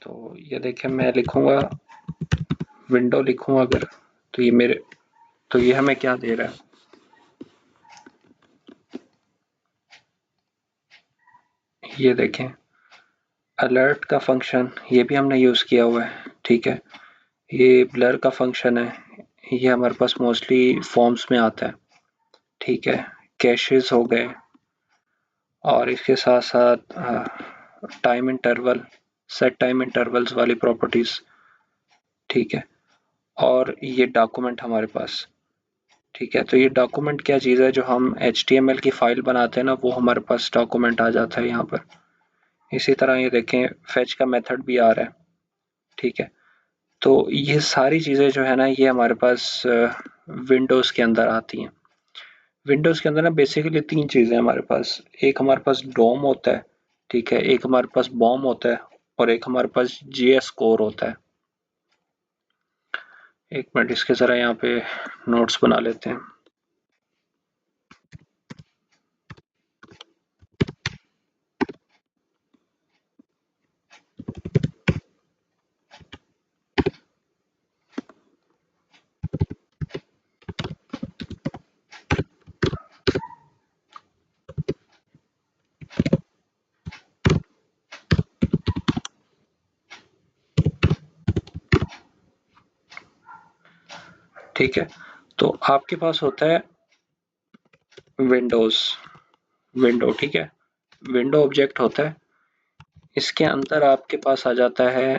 तो ये देखिए मैं लिखूंगा विंडो लिखूंगा अगर, तो ये हमें क्या दे रहा है, ये देखें अलर्ट का फंक्शन, ये भी हमने यूज किया हुआ है। ठीक है, ये ब्लर का फंक्शन है, ये हमारे पास मोस्टली फॉर्म्स में आता है। ठीक है, कैशेस हो गए, और इसके साथ साथ time interval, set time intervals वाली प्रॉपर्टीज। ठीक है, और ये डॉक्यूमेंट हमारे पास। ठीक है, तो ये डॉक्यूमेंट क्या चीज़ है, जो हम HTML की फाइल बनाते हैं ना, वो हमारे पास डॉक्यूमेंट आ जाता है यहाँ पर। इसी तरह ये देखें फेच का मेथड भी आ रहा है। ठीक है, तो ये सारी चीज़ें जो है ना, ये हमारे पास विंडोज़ के अंदर आती हैं। विंडोज़ के अंदर ना बेसिकली तीन चीज़ें हमारे पास, एक हमारे पास डोम होता है, ठीक है, एक हमारे पास बॉम होता है, और एक हमारे पास JS कोर होता है। एक मिनट, इसके ज़रा यहाँ पे नोट्स बना लेते हैं। ठीक है, तो आपके पास होता है विंडोज़, विंडो। ठीक है, विंडो ऑब्जेक्ट होता है, इसके अंदर आपके पास आ जाता है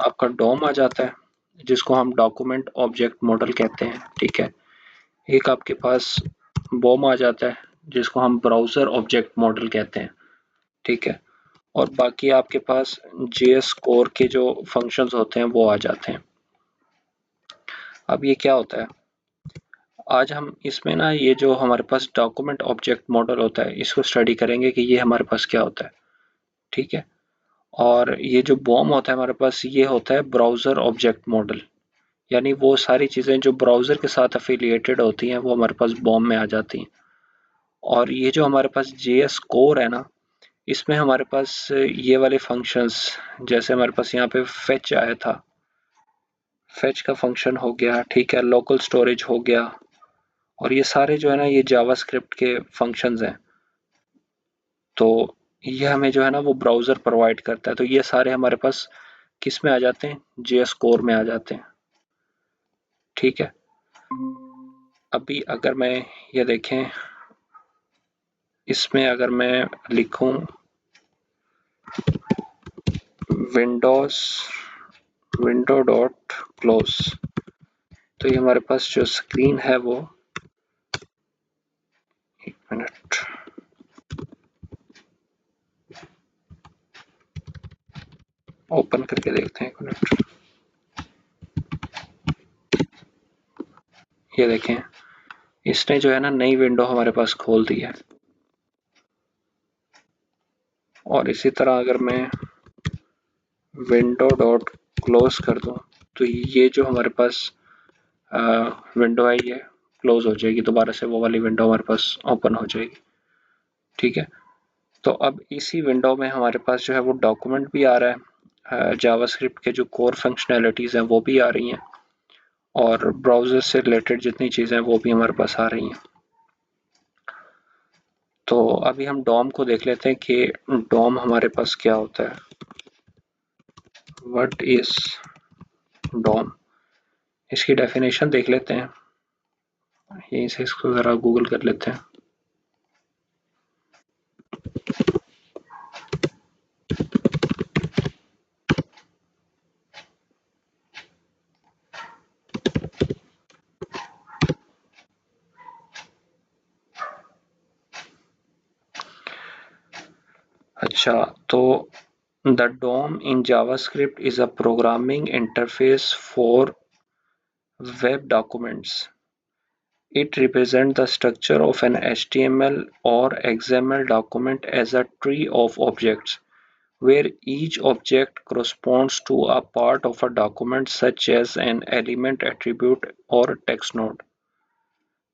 आपका डोम आ जाता है, जिसको हम डॉक्यूमेंट ऑब्जेक्ट मॉडल कहते हैं। ठीक है, एक आपके पास बॉम आ जाता है, जिसको हम ब्राउज़र ऑब्जेक्ट मॉडल कहते हैं। ठीक है, और बाकी आपके पास JS कोर के जो फंक्शंस होते हैं वो आ जाते हैं। अब ये क्या होता है, आज हम इसमें ना ये जो हमारे पास डॉक्यूमेंट ऑब्जेक्ट मॉडल होता है, इसको स्टडी करेंगे कि ये हमारे पास क्या होता है। ठीक है, और ये जो बॉम होता है हमारे पास, ये होता है ब्राउज़र ऑब्जेक्ट मॉडल, यानी वो सारी चीज़ें जो ब्राउज़र के साथ एफिलिएटेड होती हैं वो हमारे पास बॉम में आ जाती हैं। और ये जो हमारे पास JS कोर है ना, इसमें हमारे पास ये वाले फंक्शंस, जैसे हमारे पास यहाँ पे फेच आया था, फेच का फंक्शन हो गया। ठीक है, लोकल स्टोरेज हो गया, और ये सारे जो है ना, ये जावास्क्रिप्ट के फंक्शंस हैं। तो ये हमें जो है ना वो ब्राउज़र प्रोवाइड करता है। तो ये सारे हमारे पास किस में आ जाते हैं, JS कोर में आ जाते हैं। ठीक है, अभी अगर मैं ये देखें, इसमें अगर मैं लिखूं विंडोज विंडो डॉट क्लोज, तो ये हमारे पास जो स्क्रीन है वो, एक मिनट, ओपन करके देखते हैं, एक मिनट। ये देखें, इसने जो है ना नई विंडो हमारे पास खोल दी है। और इसी तरह अगर मैं विंडो डॉट क्लोज कर दूं, तो ये जो हमारे पास विंडो है ये क्लोज हो जाएगी, दोबारा से वो वाली विंडो हमारे पास ओपन हो जाएगी। ठीक है, तो अब इसी विंडो में हमारे पास जो है वो डॉक्यूमेंट भी आ रहा है, जावास्क्रिप्ट के जो कोर फंक्शनैलिटीज़ हैं वो भी आ रही हैं, और ब्राउज़र से रिलेटेड जितनी चीज़ें हैं वो भी हमारे पास आ रही हैं। तो अभी हम डॉम को देख लेते हैं कि डॉम हमारे पास क्या होता है। व्हाट इज डॉम, इसकी डेफिनेशन देख लेते हैं, यहीं से इसको ज़रा गूगल कर लेते हैं। अच्छा, तो the DOM in JavaScript is a programming interface for web documents. It represents the structure of an HTML or XML document as a tree of objects, where each object corresponds to a part of a document such as an element, attribute or text node.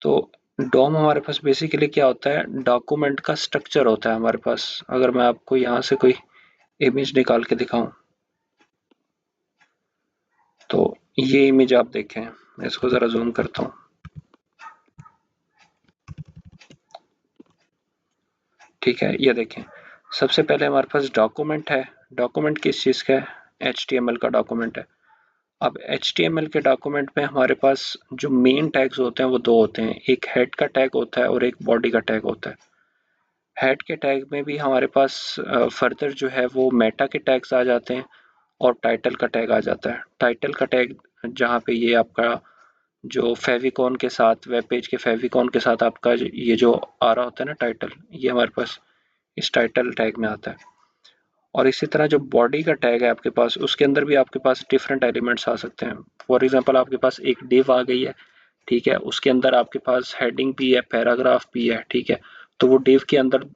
तो Dom हमारे पास basically क्या होता है, document का structure होता है हमारे पास। अगर मैं आपको यहाँ से कोई इमेज निकाल के दिखाऊं, तो ये इमेज आप देखें, मैं इसको जरा जूम करता हूँ। ठीक है, ये देखें, सबसे पहले हमारे पास डॉक्यूमेंट है। डॉक्यूमेंट किस चीज़ का है? HTML का डॉक्यूमेंट है। अब HTML के डॉक्यूमेंट में हमारे पास जो मेन टैग्स होते हैं वो दो होते हैं, एक हेड का टैग होता है और एक बॉडी का टैग होता है। हेड के टैग में भी हमारे पास फर्दर जो है वो मेटा के टैग्स आ जाते हैं और टाइटल का टैग आ जाता है। टाइटल का टैग जहाँ पे ये आपका जो फेविकॉन के साथ, वेब पेज के फेविकॉन के साथ आपका ये जो आ रहा होता है ना टाइटल, ये हमारे पास इस टाइटल टैग में आता है। और इसी तरह जो बॉडी का टैग है आपके पास, उसके अंदर भी आपके पास डिफरेंट एलिमेंट्स आ सकते हैं। फॉर एग्जांपल आपके पास एक डिव आ गई है, ठीक है, उसके अंदर आपके पास हेडिंग भी है, पैराग्राफ भी है, ठीक है, तो वो डिव के अंदर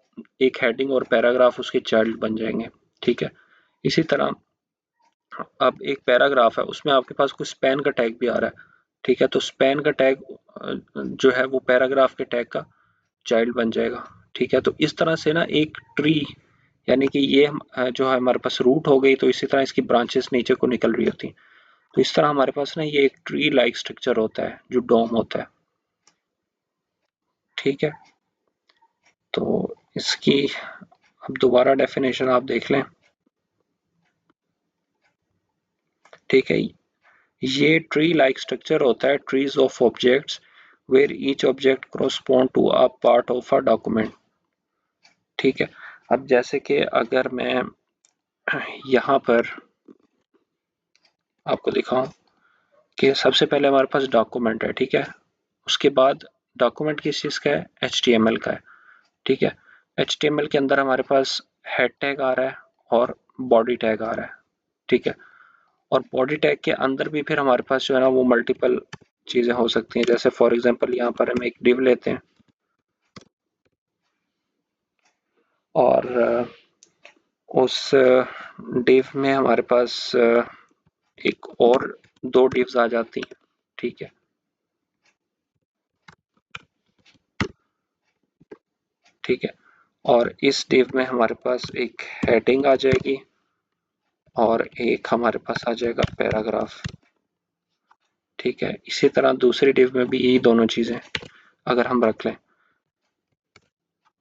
एक हेडिंग और पैराग्राफ उसके चाइल्ड बन जाएंगे, ठीक है। इसी तरह अब एक पैराग्राफ है, उसमें आपके पास कुछ स्पैन का टैग भी आ रहा है, ठीक है, तो स्पैन का टैग जो है वो पैराग्राफ के टैग का चाइल्ड बन जाएगा, ठीक है। तो इस तरह से ना एक ट्री, यानी कि ये जो है हमारे पास रूट हो गई, तो इसी तरह इसकी ब्रांचेस नीचे को निकल रही होती हैं। तो इस तरह हमारे पास ना ये एक ट्री लाइक स्ट्रक्चर होता है जो डोम होता है, ठीक है। तो इसकी अब दोबारा डेफिनेशन आप देख लें, ठीक है। ये ट्री लाइक स्ट्रक्चर होता है trees of objects where each object correspond to a part of a document, ठीक है। अब जैसे कि अगर मैं यहाँ पर आपको दिखाऊं कि सबसे पहले हमारे पास डॉक्यूमेंट है, ठीक है, उसके बाद डॉक्यूमेंट किस चीज़ का है? HTML का है, ठीक है। HTML के अंदर हमारे पास हेड टैग आ रहा है और बॉडी टैग आ रहा है, ठीक है। और बॉडी टैग के अंदर भी फिर हमारे पास जो है ना वो मल्टीपल चीज़ें हो सकती हैं। जैसे फॉर एग्जांपल यहाँ पर हम एक डिव लेते हैं और उस डिव में हमारे पास एक और दो डिव्स आ जाती हैं, ठीक है, ठीक है। और इस डिव में हमारे पास एक हेडिंग आ जाएगी और एक हमारे पास आ जाएगा पैराग्राफ, ठीक है। इसी तरह दूसरी डिव में भी यही दोनों चीज़ें अगर हम रख लें,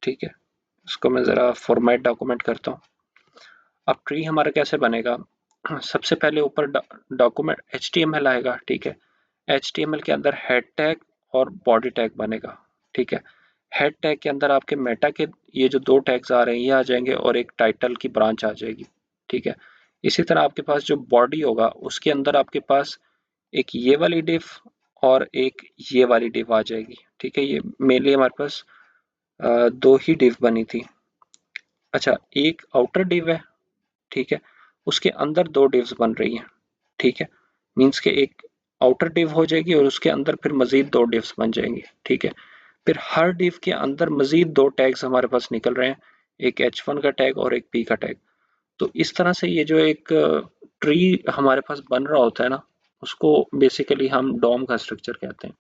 ठीक है। इसको मैं ज़रा फॉर्मेट डॉक्यूमेंट करता हूँ। अब ट्री हमारा कैसे बनेगा? सबसे पहले ऊपर डॉक्यूमेंट HTML आएगा, ठीक है। HTML के अंदर हेड टैग और बॉडी टैग बनेगा, ठीक है। हेड टैग के अंदर आपके मेटा के ये जो दो टैग्स आ रहे हैं ये आ जाएंगे और एक टाइटल की ब्रांच आ जाएगी, ठीक है। इसी तरह आपके पास जो बॉडी होगा उसके अंदर आपके पास एक ये वाली डिव और एक ये वाली डिव आ जाएगी, ठीक है। ये मेनली हमारे पास दो ही डिव बनी थी। अच्छा, एक आउटर डिव है, ठीक है, उसके अंदर दो डिव्स बन रही हैं, ठीक है। मीन्स के एक आउटर डिव हो जाएगी और उसके अंदर फिर मजीद दो डिव्स बन जाएंगे, ठीक है। फिर हर डिव के अंदर मजीद दो टैग्स हमारे पास निकल रहे हैं, एक H1 का टैग और एक P का टैग। तो इस तरह से ये जो एक ट्री हमारे पास बन रहा होता है ना, उसको बेसिकली हम डॉम का स्ट्रक्चर कहते हैं।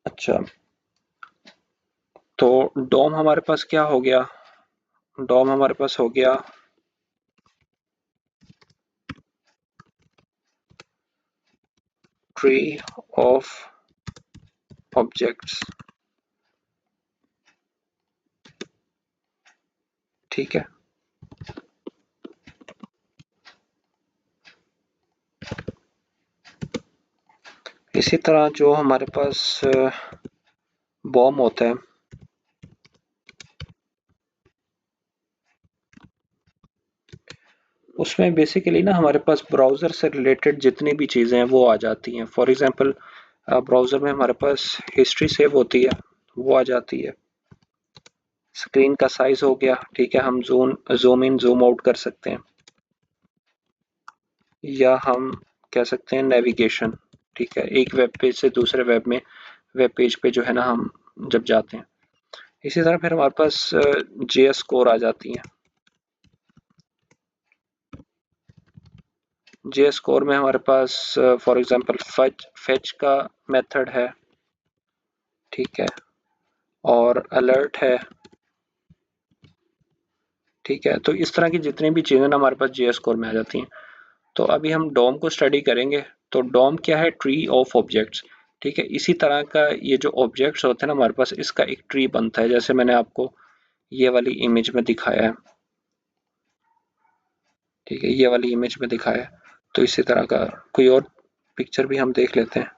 अच्छा, तो डॉम हमारे पास क्या हो गया? डॉम हमारे पास हो गया ट्री ऑफ ऑब्जेक्ट्स, ठीक है। इसी तरह जो हमारे पास बॉम होता है, उसमें बेसिकली ना हमारे पास ब्राउज़र से रिलेटेड जितनी भी चीज़ें हैं वो आ जाती हैं। फॉर एग्जांपल ब्राउज़र में हमारे पास हिस्ट्री सेव होती है, वो आ जाती है। स्क्रीन का साइज हो गया, ठीक है, हम ज़ूम इन ज़ूम आउट कर सकते हैं, या हम कह सकते हैं नेविगेशन, ठीक है, एक वेब पेज से दूसरे वेब पेज पे जो है ना हम जब जाते हैं। इसी तरह फिर हमारे पास JS कोर आ जाती हैं। JS कोर में हमारे पास फॉर एग्जांपल फेच का मेथड है, ठीक है, और अलर्ट है, ठीक है। तो इस तरह की जितनी भी चीज़ें ना हमारे पास जेएस कोर में आ जाती हैं। तो अभी हम डॉम को स्टडी करेंगे। तो डॉम क्या है? Tree of objects. ठीक है, इसी तरह का ये जो ऑब्जेक्ट्स होते हैं ना हमारे पास, इसका एक ट्री बनता है, जैसे मैंने आपको ये वाली इमेज में दिखाया है। ठीक है, ये वाली इमेज में दिखाया है। तो इसी तरह का कोई और पिक्चर भी हम देख लेते हैं।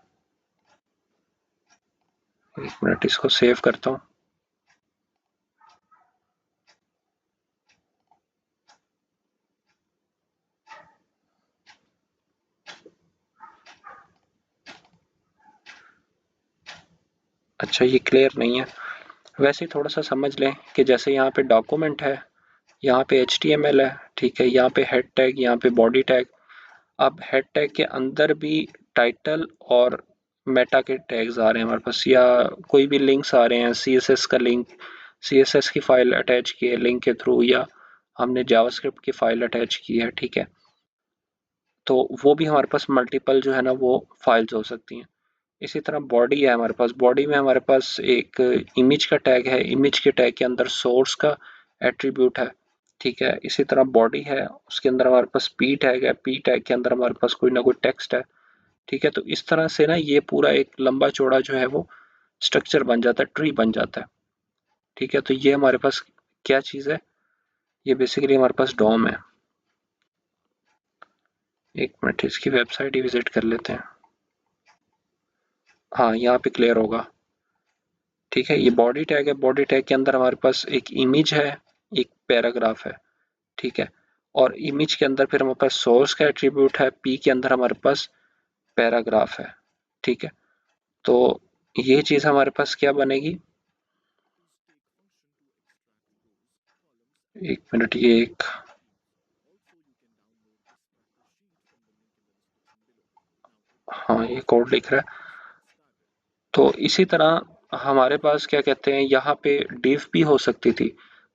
एक मिनट, इसको सेव करता हूँ। अच्छा, ये क्लियर नहीं है। वैसे ही थोड़ा सा समझ लें कि जैसे यहाँ पे डॉक्यूमेंट है, यहाँ पे HTML है, ठीक है, यहाँ पे हेड टैग, यहाँ पे बॉडी टैग। अब हेड टैग के अंदर भी टाइटल और मेटा के टैग्स आ रहे हैं हमारे पास, या कोई भी लिंक्स आ रहे हैं, CSS का लिंक, CSS की फाइल अटैच की है लिंक के थ्रू, या हमने जावास्क्रिप्ट की फाइल अटैच की है। ठीक है, तो वो भी हमारे पास मल्टीपल जो है ना वो फाइल्स हो सकती हैं। इसी तरह बॉडी है हमारे पास। बॉडी में हमारे पास एक इमेज का टैग है, इमेज के टैग के अंदर सोर्स का एट्रीब्यूट है। ठीक है, इसी तरह बॉडी है, उसके अंदर हमारे पास पी टैग है, पी टैग के अंदर हमारे पास कोई ना कोई टेक्स्ट है। ठीक है, तो इस तरह से ना ये पूरा एक लंबा चौड़ा जो है वो स्ट्रक्चर बन जाता है, ट्री बन जाता है। ठीक है, तो ये हमारे पास क्या चीज़ है? ये बेसिकली हमारे पास डॉम है। एक मिनट, इसकी वेबसाइट ही विजिट कर लेते हैं। हाँ, यहाँ पे क्लियर होगा। ठीक है, ये बॉडी टैग है, बॉडी टैग के अंदर हमारे पास एक इमेज है, एक पैराग्राफ है। ठीक है, और इमेज के अंदर फिर हमारे पास सोर्स का एट्रीब्यूट है, पी के अंदर हमारे पास पैराग्राफ है। ठीक है, तो ये चीज़ हमारे पास क्या बनेगी? एक मिनट, ये एक, हाँ ये कोड लिख रहा है। तो इसी तरह हमारे पास क्या कहते हैं, यहाँ पे div भी हो सकती थी।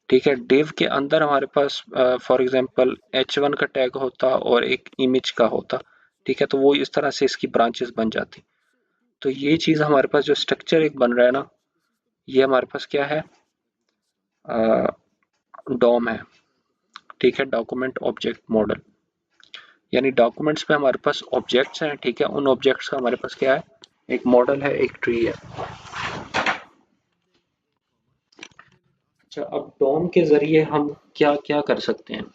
ठीक है, div के अंदर हमारे पास फॉर एग्जांपल h1 का टैग होता और एक इमेज का होता। ठीक है, तो वो इस तरह से इसकी ब्रांचेस बन जाती। तो ये चीज़ हमारे पास जो स्ट्रक्चर एक बन रहा है ना, ये हमारे पास क्या है? डॉम है। ठीक है, डॉक्यूमेंट ऑब्जेक्ट मॉडल, यानी डॉक्यूमेंट्स में हमारे पास ऑब्जेक्ट्स हैं। ठीक है, उन ऑब्जेक्ट्स का हमारे पास क्या है? एक मॉडल है, एक ट्री है। अच्छा, अब डॉम के जरिए हम क्या क्या कर सकते हैं?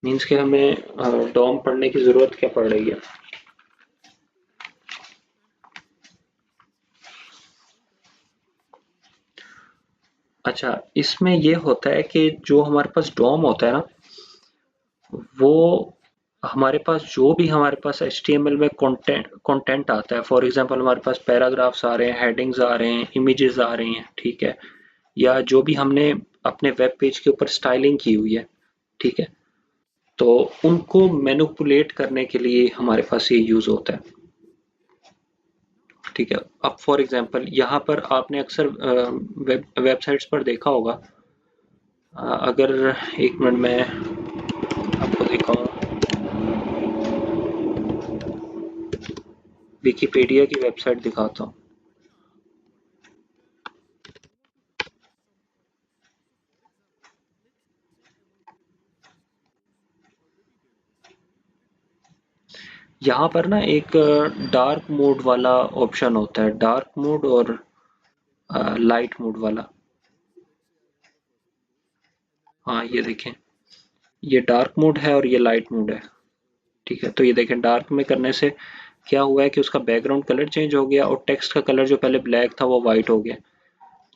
मीन्स कि हमें डॉम पढ़ने की जरूरत क्या पड़ रही है? अच्छा, इसमें ये होता है कि जो हमारे पास डॉम होता है ना, वो हमारे पास जो भी हमारे पास HTML में कंटेंट कंटेंट आता है, फॉर एग्जांपल हमारे पास पैराग्राफ्स आ रहे हैं, हेडिंग्स आ रहे हैं, इमेजेस आ रही हैं। ठीक है, या जो भी हमने अपने वेब पेज के ऊपर स्टाइलिंग की हुई है। ठीक है, तो उनको मैनिपुलेट करने के लिए हमारे पास ये यूज होता है। ठीक है, अब फॉर एग्जांपल यहाँ पर आपने अक्सर वेबसाइट्स पर देखा होगा। अगर एक मिनट में आपको दिखाऊं, विकिपीडिया की वेबसाइट दिखाता हूँ। यहाँ पर ना एक डार्क मोड वाला ऑप्शन होता है, डार्क मोड और लाइट मोड वाला। हाँ, ये देखें, ये डार्क मोड है और ये लाइट मोड है। ठीक है, तो ये देखें, डार्क में करने से क्या हुआ है कि उसका बैकग्राउंड कलर चेंज हो गया और टेक्स्ट का कलर जो पहले ब्लैक था वो वाइट हो गया।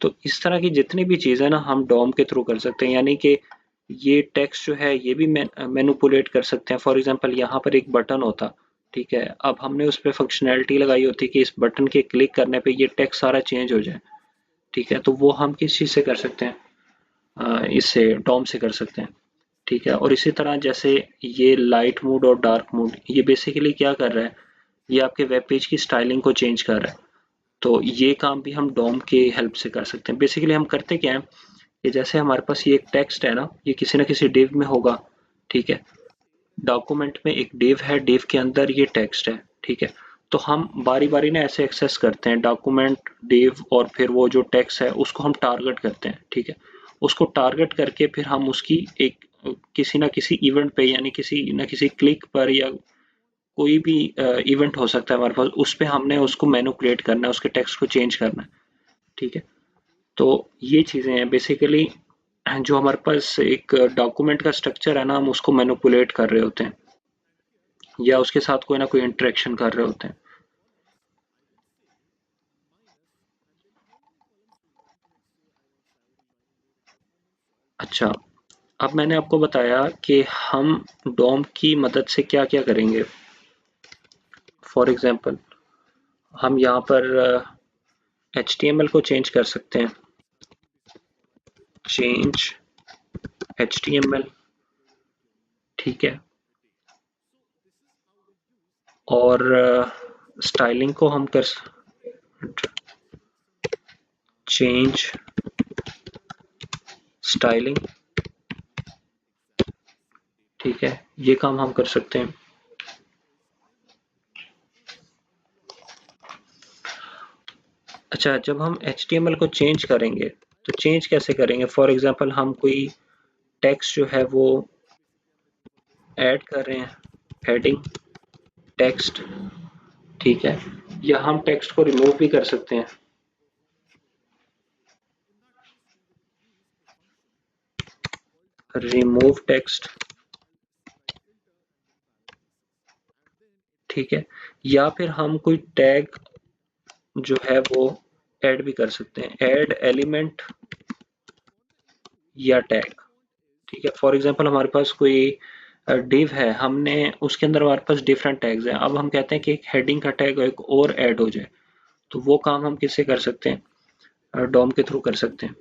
तो इस तरह की जितनी भी चीज़ें ना हम डॉम के थ्रू कर सकते हैं, यानी कि ये टेक्स्ट जो है ये भी मैनिपुलेट कर सकते हैं। फॉर एग्जांपल यहाँ पर एक बटन होता। ठीक है, अब हमने उस पर फंक्शनैलिटी लगाई होती कि इस बटन के क्लिक करने पे ये टेक्स्ट सारा चेंज हो जाए। ठीक है, तो वो हम किस चीज़ से कर सकते हैं? इससे डॉम से कर सकते हैं। ठीक है, और इसी तरह जैसे ये लाइट मोड और डार्क मोड, ये बेसिकली क्या कर रहा है? ये आपके वेब पेज की स्टाइलिंग को चेंज कर रहा है। तो ये काम भी हम डॉम के हेल्प से कर सकते हैं। बेसिकली हम करते क्या है कि जैसे हमारे पास ये एक टेक्स्ट है ना, ये किसी ना किसी डिव में होगा। ठीक है, डॉक्यूमेंट में एक डिव है, डिव के अंदर ये टेक्स्ट है। ठीक है, तो हम बारी बारी ना ऐसे एक्सेस करते हैं डॉक्यूमेंट, डिव और फिर वो जो टेक्स्ट है उसको हम टारगेट करते हैं। ठीक है, उसको टारगेट करके फिर हम उसकी एक किसी ना किसी इवेंट पे यानी किसी ना किसी क्लिक पर या कोई भी इवेंट हो सकता है हमारे पास, उस पे हमने उसको मैनिपुलेट करना है, उसके टेक्स्ट को चेंज करना है। ठीक है, तो ये चीज़ें हैं बेसिकली जो हमारे पास एक डॉक्यूमेंट का स्ट्रक्चर है ना, हम उसको मैनिपुलेट कर रहे होते हैं या उसके साथ कोई ना कोई इंटरेक्शन कर रहे होते हैं। अच्छा, अब मैंने आपको बताया कि हम डॉम की मदद से क्या क्या करेंगे। फॉर एग्जांपल हम यहाँ पर HTML को चेंज कर सकते हैं, चेंज HTML। ठीक है, और स्टाइलिंग को हम कर चेंज स्टाइलिंग। ठीक है, ये काम हम कर सकते हैं। अच्छा, जब हम HTML को चेंज करेंगे तो चेंज कैसे करेंगे? फॉर एग्जांपल हम कोई टेक्स्ट जो है वो ऐड कर रहे हैं, हेडिंग टेक्स्ट। ठीक है, या हम टेक्स्ट को रिमूव भी कर सकते हैं। Remove text. ठीक है, या फिर हम कोई टैग जो है वो ऐड भी कर सकते हैं, ऐड एलिमेंट या टैग। ठीक है, फॉर एग्जांपल हमारे पास कोई डिव है, हमने उसके अंदर हमारे पास डिफरेंट टैग्स हैं, अब हम कहते हैं कि एक हेडिंग का टैग एक और ऐड हो जाए, तो वो काम हम किससे कर सकते हैं? डॉम के थ्रू कर सकते हैं।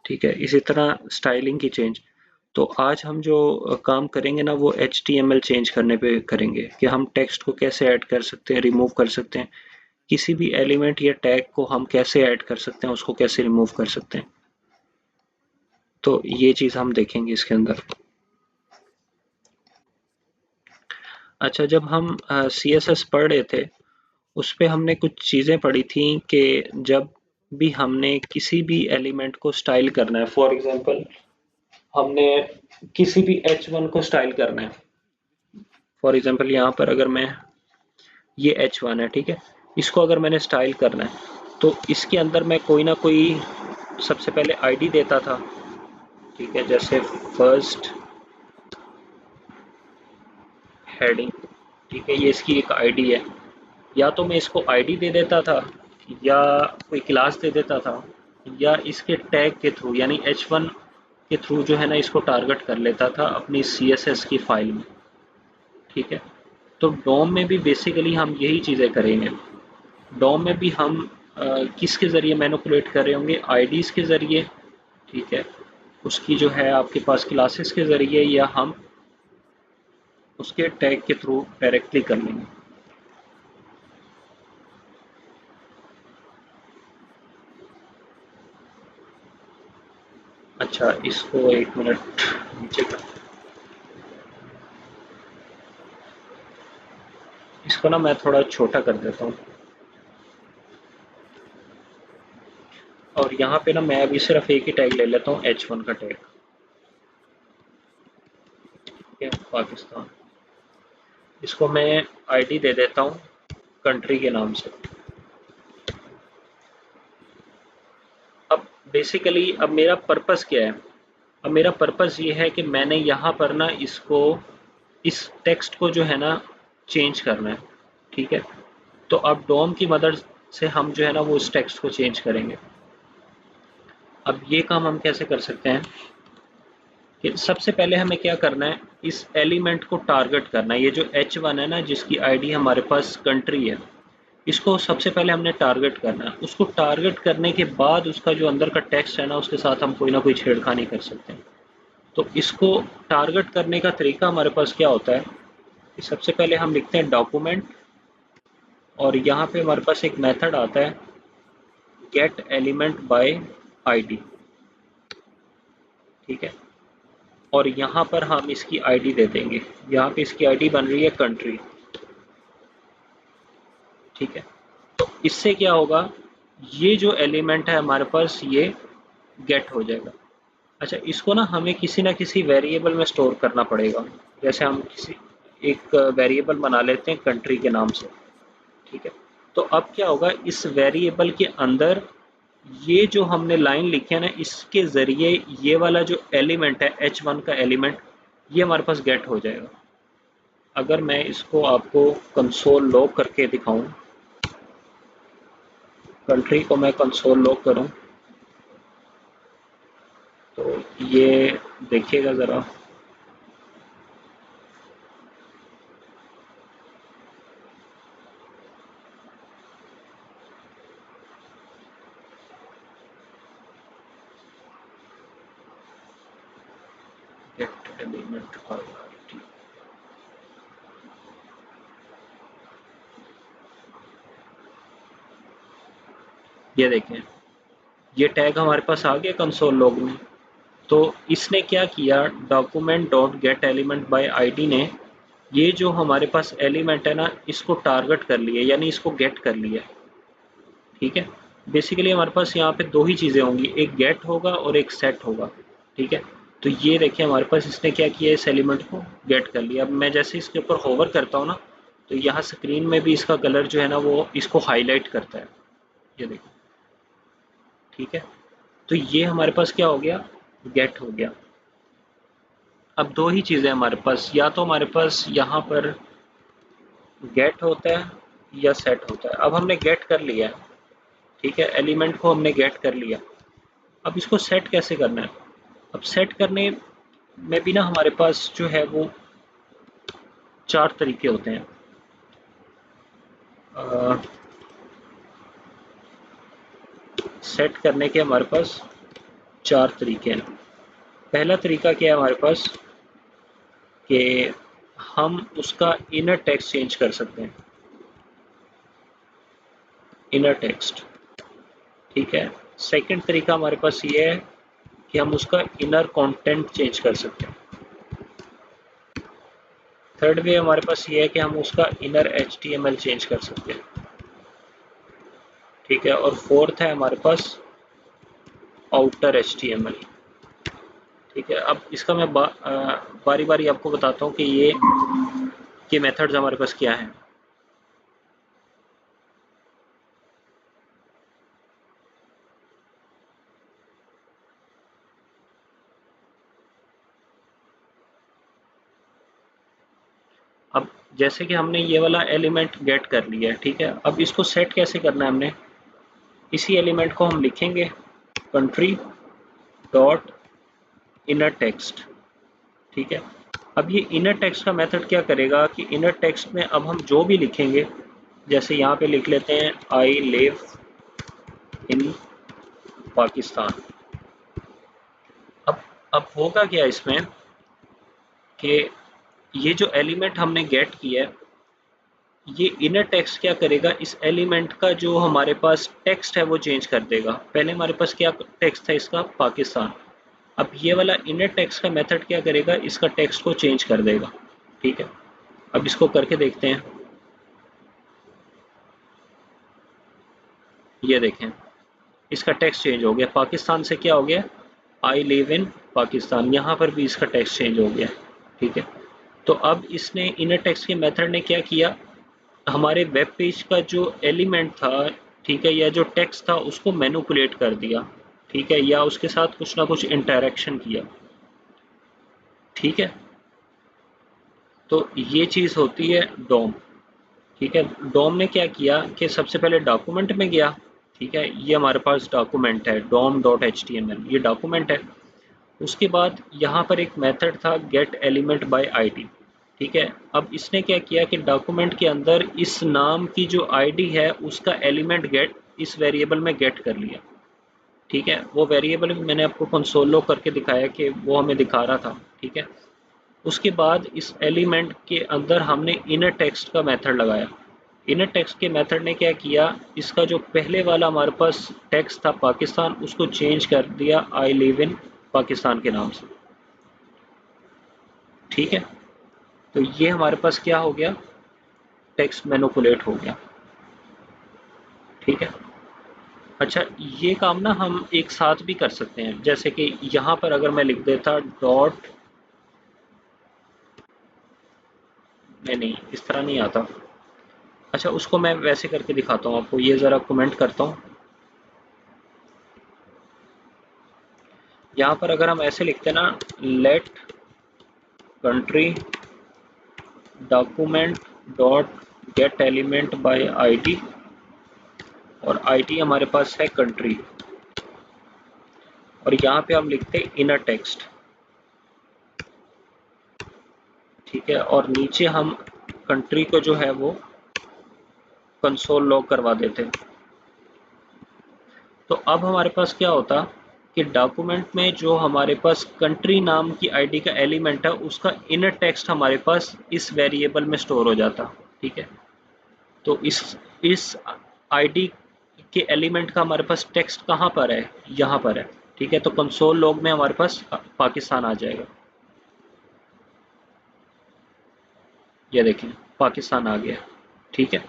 ठीक है, इसी तरह स्टाइलिंग की चेंज। तो आज हम जो काम करेंगे ना वो HTML चेंज करने पे करेंगे कि हम टेक्स्ट को कैसे ऐड कर सकते हैं, रिमूव कर सकते हैं, किसी भी एलिमेंट या टैग को हम कैसे ऐड कर सकते हैं, उसको कैसे रिमूव कर सकते हैं। तो ये चीज़ हम देखेंगे इसके अंदर। अच्छा, जब हम CSS पढ़ रहे थे उस पे हमने कुछ चीज़ें पढ़ी थी कि जब भी हमने किसी भी एलिमेंट को स्टाइल करना है, फॉर एग्जांपल हमने किसी भी H1 को स्टाइल करना है। फॉर एग्जांपल यहाँ पर अगर मैं ये H1 है, ठीक है, इसको अगर मैंने स्टाइल करना है तो इसके अंदर मैं कोई ना कोई सबसे पहले आईडी देता था। ठीक है, जैसे फर्स्ट हेडिंग। ठीक है, ये इसकी एक आईडी है, या तो मैं इसको आईडी दे देता था या कोई क्लास दे देता था या इसके टैग के थ्रू यानी H1 के थ्रू जो है ना इसको टारगेट कर लेता था अपनी CSS की फाइल में। ठीक है, तो डॉम में भी बेसिकली हम यही चीज़ें करेंगे। डॉम में भी हम किसके ज़रिए मैनिपुलेट कर रहे होंगे? आईडीज़ के ज़रिए। ठीक है, उसकी जो है आपके पास क्लासेस के ज़रिए, या हम उसके टैग के थ्रू डायरेक्टली कर लेंगे। अच्छा, इसको एक मिनट नीचे कर, इसको ना मैं थोड़ा छोटा कर देता हूँ, और यहाँ पे ना मैं अभी सिर्फ एक ही टैग ले लेता हूँ, H1 का टैग। ठीक है, पाकिस्तान। इसको मैं आईडी दे देता हूँ कंट्री के नाम से। अब बेसिकली अब मेरा पर्पस क्या है? अब मेरा पर्पस ये है कि मैंने यहाँ पर ना इसको इस टेक्स्ट को जो है ना चेंज करना है। ठीक है, तो अब डॉम की मदद से हम जो है ना वो इस टेक्स्ट को चेंज करेंगे। अब ये काम हम कैसे कर सकते हैं कि सबसे पहले हमें क्या करना है, इस एलिमेंट को टारगेट करना है। ये जो H1 है ना जिसकी आईडी हमारे पास कंट्री है, इसको सबसे पहले हमने टारगेट करना है। उसको टारगेट करने के बाद उसका जो अंदर का टेक्स्ट है ना उसके साथ हम कोई ना कोई छेड़खानी कर सकते हैं। तो इसको टारगेट करने का तरीका हमारे पास क्या होता है कि सबसे पहले हम लिखते हैं डॉक्यूमेंट, और यहाँ पे हमारे पास एक मेथड आता है गेट एलिमेंट बाय आईडी। ठीक है, और यहाँ पर हम इसकी आईडी दे देंगे, यहाँ पे इसकी आईडी बन रही है कंट्री। ठीक है, तो इससे क्या होगा, ये जो एलिमेंट है हमारे पास ये गेट हो जाएगा। अच्छा, इसको ना हमें किसी ना किसी वेरिएबल में स्टोर करना पड़ेगा। जैसे हम किसी एक वेरिएबल बना लेते हैं कंट्री के नाम से, ठीक है। तो अब क्या होगा, इस वेरिएबल के अंदर ये जो हमने लाइन लिखी है ना, इसके ज़रिए ये वाला जो एलिमेंट है H1 का एलिमेंट, ये हमारे पास गेट हो जाएगा। अगर मैं इसको आपको कंसोल लॉग करके दिखाऊं, कंट्री को मैं कंसोल लॉग करूं, तो ये देखिएगा ज़रा। गेट एलिमेंट प्रायोरिटी, ये देखें, ये टैग हमारे पास आ गया कंसोल लॉग में। तो इसने क्या किया, document dot get element by ID ने ये जो हमारे पास एलिमेंट है ना, इसको टारगेट कर लिया, यानी इसको गेट कर लिया। ठीक है, बेसिकली हमारे पास यहाँ पे दो ही चीज़ें होंगी, एक गेट होगा और एक सेट होगा। ठीक है, तो ये देखिए हमारे पास इसने क्या किया, इस एलिमेंट को गेट कर लिया। अब मैं जैसे इसके ऊपर होवर करता हूँ ना, तो यहाँ स्क्रीन में भी इसका कलर जो है ना वो इसको हाईलाइट करता है, ये देखो। ठीक है, तो ये हमारे पास क्या हो गया, गेट हो गया। अब दो ही चीज़ें हमारे पास, या तो हमारे पास यहाँ पर गेट होता है या सेट होता है। अब हमने गेट कर लिया है, ठीक है, एलिमेंट को हमने गेट कर लिया। अब इसको सेट कैसे करना है, अब सेट करने में भी ना हमारे पास जो है वो चार तरीके होते हैं। सेट करने के हमारे पास चार तरीके हैं। पहला तरीका क्या है हमारे पास, कि हम उसका इनर टेक्स्ट चेंज कर सकते हैं, इनर टेक्स्ट। ठीक है, सेकंड तरीका हमारे पास ये है कि हम उसका इनर कंटेंट चेंज कर सकते हैं। थर्ड वे हमारे पास ये है कि हम उसका इनर HTML चेंज कर सकते हैं। ठीक है, और फोर्थ है हमारे पास आउटर HTML। ठीक है, अब इसका मैं बारी बारी आपको बताता हूँ कि ये मेथड्स हमारे पास क्या हैं। अब जैसे कि हमने ये वाला एलिमेंट गेट कर लिया है, ठीक है, अब इसको सेट कैसे करना है हमने, इसी एलिमेंट को हम लिखेंगे कंट्री डॉट इनर टेक्स्ट। ठीक है, अब ये इनर टेक्स्ट का मेथड क्या करेगा कि इनर टेक्स्ट में अब हम जो भी लिखेंगे, जैसे यहाँ पे लिख लेते हैं आई लिव इन पाकिस्तान। अब अब होगा क्या इसमें कि ये जो एलिमेंट हमने गेट किया है, ये इनर टेक्स्ट क्या करेगा, इस एलिमेंट का जो हमारे पास टेक्स्ट है वो चेंज कर देगा। पहले हमारे पास क्या टेक्स्ट था इसका, पाकिस्तान। अब ये वाला इनर टेक्स्ट का मेथड क्या करेगा, इसका टेक्स्ट को चेंज कर देगा। ठीक है, अब इसको करके देखते हैं। ये देखें, इसका टेक्स्ट चेंज हो गया, पाकिस्तान से क्या हो गया, आई लिव इन पाकिस्तान। यहाँ पर भी इसका टेक्स्ट चेंज हो गया। ठीक है, तो अब इसने इनर टेक्स्ट के मेथड ने क्या किया, हमारे वेब पेज का जो एलिमेंट था, ठीक है, या जो टेक्स्ट था उसको मैनिपुलेट कर दिया। ठीक है, या उसके साथ कुछ ना कुछ इंटरेक्शन किया। ठीक है, तो ये चीज़ होती है डॉम। ठीक है, डॉम ने क्या किया कि सबसे पहले डॉक्यूमेंट में गया। ठीक है, ये हमारे पास डॉक्यूमेंट है डॉम डॉट HTML, ये डॉक्यूमेंट है। उसके बाद यहाँ पर एक मेथड था गेट एलिमेंट बाय आईडी। ठीक है, अब इसने क्या किया कि डॉक्यूमेंट के अंदर इस नाम की जो आईडी है उसका एलिमेंट गेट इस वेरिएबल में गेट कर लिया। ठीक है, वो वेरिएबल मैंने आपको कंसोल लॉग करके दिखाया कि वो हमें दिखा रहा था। ठीक है, उसके बाद इस एलिमेंट के अंदर हमने इनर टेक्स्ट का मेथड लगाया। इनर टेक्स्ट के मेथड ने क्या किया, इसका जो पहले वाला हमारे पास टेक्स्ट था पाकिस्तान, उसको चेंज कर दिया आई लिव इन पाकिस्तान के नाम से। ठीक है, तो ये हमारे पास क्या हो गया, टेक्स्ट मैनिपुलेट हो गया। ठीक है, अच्छा, ये काम ना हम एक साथ भी कर सकते हैं, जैसे कि यहाँ पर अगर मैं लिख देता डॉट, नहीं इस तरह नहीं आता। अच्छा, उसको मैं वैसे करके दिखाता हूँ आपको, ये ज़रा कमेंट करता हूँ। यहाँ पर अगर हम ऐसे लिखते हैं ना, let country document dot get element by ID, और आईडी हमारे पास है कंट्री, और यहाँ पे हम लिखते हैं इनर टेक्स्ट, ठीक है, और नीचे हम कंट्री को जो है वो कंसोल लॉग करवा देते हैं। तो अब हमारे पास क्या होता कि डॉक्यूमेंट में जो हमारे पास कंट्री नाम की आईडी का एलिमेंट है, उसका इनर टेक्स्ट हमारे पास इस वेरिएबल में स्टोर हो जाता, ठीक है। तो इस आईडी के एलिमेंट का हमारे पास टेक्स्ट कहाँ पर है, यहाँ पर है, ठीक है। तो कंसोल लॉग में हमारे पास पाकिस्तान आ जाएगा, ये देखिए पाकिस्तान आ गया, ठीक है।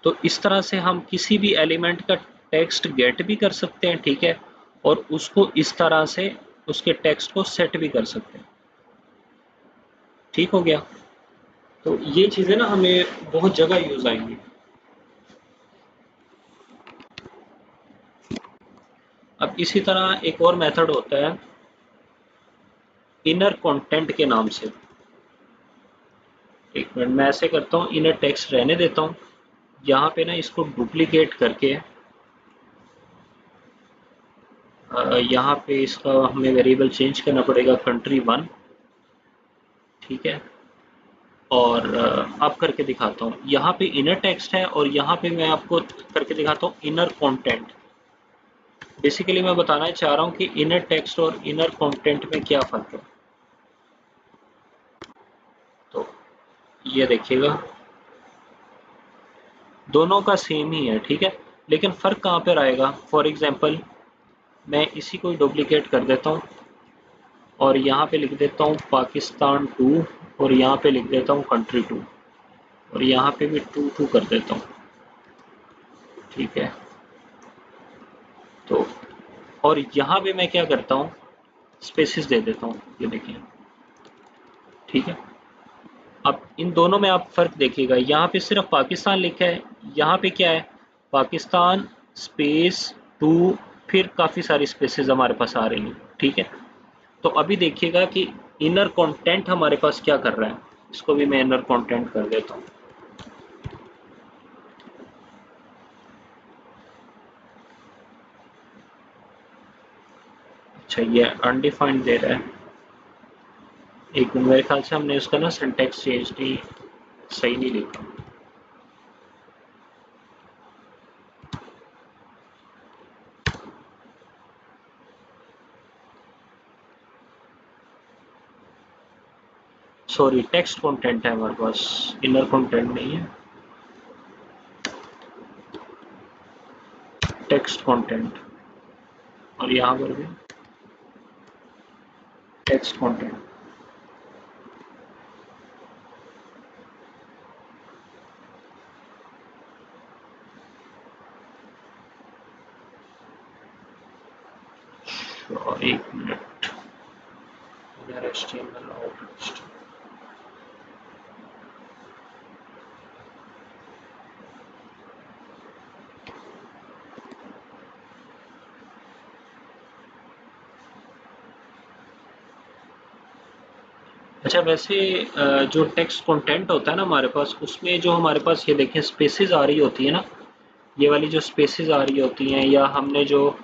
तो इस तरह से हम किसी भी एलिमेंट का टेक्स्ट गेट भी कर सकते हैं, ठीक है, और उसको इस तरह से उसके टेक्स्ट को सेट भी कर सकते हैं, ठीक हो गया। तो ये चीज़ें ना हमें बहुत जगह यूज आएंगी। अब इसी तरह एक और मेथड होता है इनर कंटेंट के नाम से। एक मिनट, मैं ऐसे करता हूँ, इनर टेक्स्ट रहने देता हूँ, यहाँ पे ना इसको डुप्लीकेट करके यहाँ पे इसका हमें वेरिएबल चेंज करना पड़ेगा, कंट्री वन, ठीक है। और अब करके दिखाता हूँ, यहाँ पे इनर टेक्स्ट है और यहाँ पे मैं आपको करके दिखाता हूँ इनर कंटेंट। बेसिकली मैं बताना चाह रहा हूँ कि इनर टेक्स्ट और इनर कंटेंट में क्या फ़र्क है। तो ये देखिएगा, दोनों का सेम ही है, ठीक है, लेकिन फ़र्क कहाँ पर आएगा। फॉर एग्जांपल मैं इसी को डुप्लीकेट कर देता हूँ और यहाँ पे लिख देता हूँ पाकिस्तान टू, और यहाँ पे लिख देता हूँ कंट्री टू, और यहाँ पे भी टू टू कर देता हूँ, ठीक है। तो और यहाँ पे मैं क्या करता हूँ, स्पेसिस दे देता हूँ, ये देखिए, ठीक है। अब इन दोनों में आप फ़र्क देखिएगा, यहाँ पे सिर्फ पाकिस्तान लिखा है, यहाँ पे क्या है, पाकिस्तान स्पेस टू, फिर काफ़ी सारी स्पेसेस हमारे पास आ रही हैं, ठीक है। तो अभी देखिएगा कि इनर कंटेंट हमारे पास क्या कर रहा है, इसको भी मैं इनर कंटेंट कर देता हूँ। अच्छा, ये अनडिफाइंड दे रहा है, एक मिनट, मेरे ख्याल से हमने उसका ना सिंटैक्स चेंज नहीं, सही नहीं लिखा। सॉरी, टेक्स्ट कंटेंट है हमारे पास, इनर कंटेंट नहीं है, टेक्स्ट कंटेंट, और यहाँ पर भी टेक्स्ट कंटेंट। और एक मिनट, HTML आउट। अच्छा, वैसे जो टेक्स्ट कंटेंट होता है ना हमारे पास, उसमें जो हमारे पास ये देखें स्पेसेस आ रही होती है ना, ये वाली जो स्पेसेस आ रही होती हैं, या हमने जो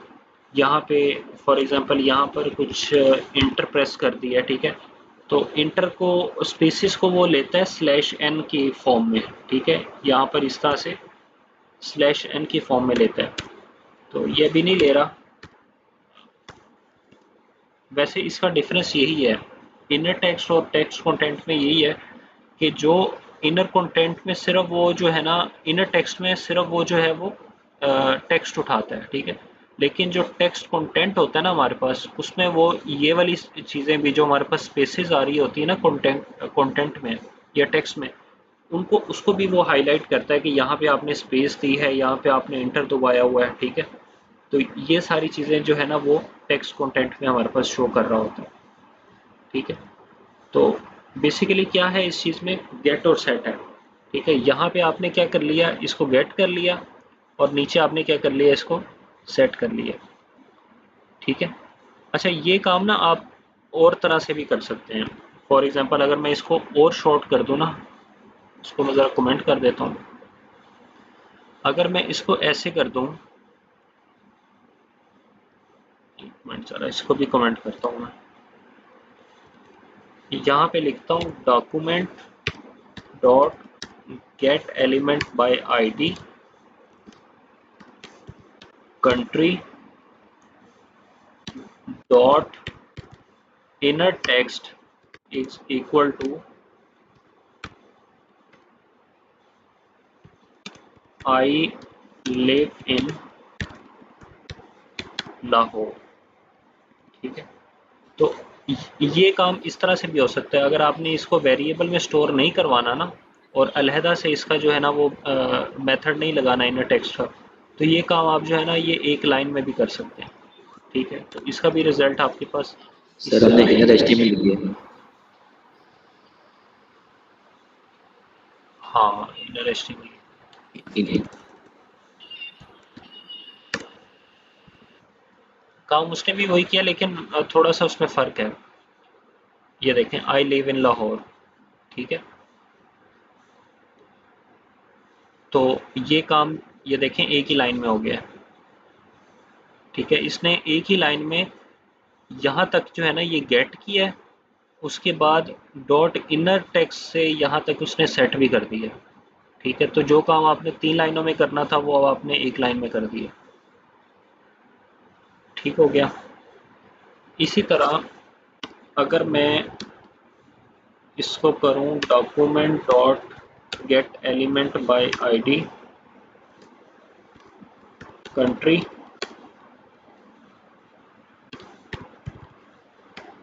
यहाँ पे फॉर एग्जांपल यहाँ पर कुछ इंटर प्रेस कर दिया, ठीक है, तो इंटर को स्पेसिस को वो लेता है स्लैश एन की फॉर्म में, ठीक है, यहाँ पर इस तरह से स्लैश एन की फॉर्म में लेता है, तो ये भी नहीं ले रहा। वैसे इसका डिफरेंस यही है, इनर टेक्स्ट और टेक्स्ट कंटेंट में यही है कि जो इनर कंटेंट में सिर्फ वो जो है ना, इनर टेक्स्ट में सिर्फ वो जो है वो टेक्स्ट उठाता है, ठीक है, लेकिन जो टेक्स्ट कंटेंट होता है ना हमारे पास, उसमें वो ये वाली चीज़ें भी जो हमारे पास स्पेसेस आ रही होती है ना कंटेंट कंटेंट में या टेक्स्ट में, उनको उसको भी वो हाईलाइट करता है कि यहाँ पे आपने स्पेस दी है, यहाँ पे आपने इंटर दबाया हुआ है, ठीक है। तो ये सारी चीज़ें जो है ना वो टेक्स्ट कंटेंट में हमारे पास शो कर रहा होता है, ठीक है। तो बेसिकली क्या है इस चीज़ में, गेट और सेट है, ठीक है। यहाँ पे आपने क्या कर लिया, इसको गेट कर लिया, और नीचे आपने क्या कर लिया, इसको सेट कर लिया, ठीक है। अच्छा, ये काम ना आप और तरह से भी कर सकते हैं। फॉर एग्जांपल अगर मैं इसको और शॉर्ट कर दूं ना, इसको मैं ज़रा कमेंट कर देता हूँ। अगर मैं इसको ऐसे कर दूं, एक मिनट ज़रा इसको भी कमेंट करता हूँ मैं। यहाँ पे लिखता हूँ document dot get element by ID country dot inner text is equal to I live in Lahore, ठीक है। तो ये काम इस तरह से भी हो सकता है, अगर आपने इसको वेरिएबल में स्टोर नहीं करवाना ना, और अलहदा से इसका जो है ना वो मेथड नहीं लगाना इनर टेक्स्ट का, तो ये काम आप जो है ना ये एक लाइन में भी कर सकते हैं, ठीक है। तो इसका भी रिजल्ट आपके पास सर इससे हमने आता इनर है। एचटीएमएल लिख दिया। हाँ, इनर एचटीएमएल काम उसने भी वही किया, लेकिन थोड़ा सा उसमें फ़र्क है। ये देखें, आई लिव इन लाहौर, ठीक है। तो ये काम ये देखें एक ही लाइन में हो गया है, ठीक है। इसने एक ही लाइन में यहाँ तक जो है ना ये गेट किया है, उसके बाद डॉट इनर टेक्स्ट से यहाँ तक उसने सेट भी कर दिया, ठीक है। तो जो काम आपने 3 लाइनों में करना था वो अब आपने एक लाइन में कर दिया, ठीक हो गया। इसी तरह अगर मैं इसको करूँ document dot get element by ID country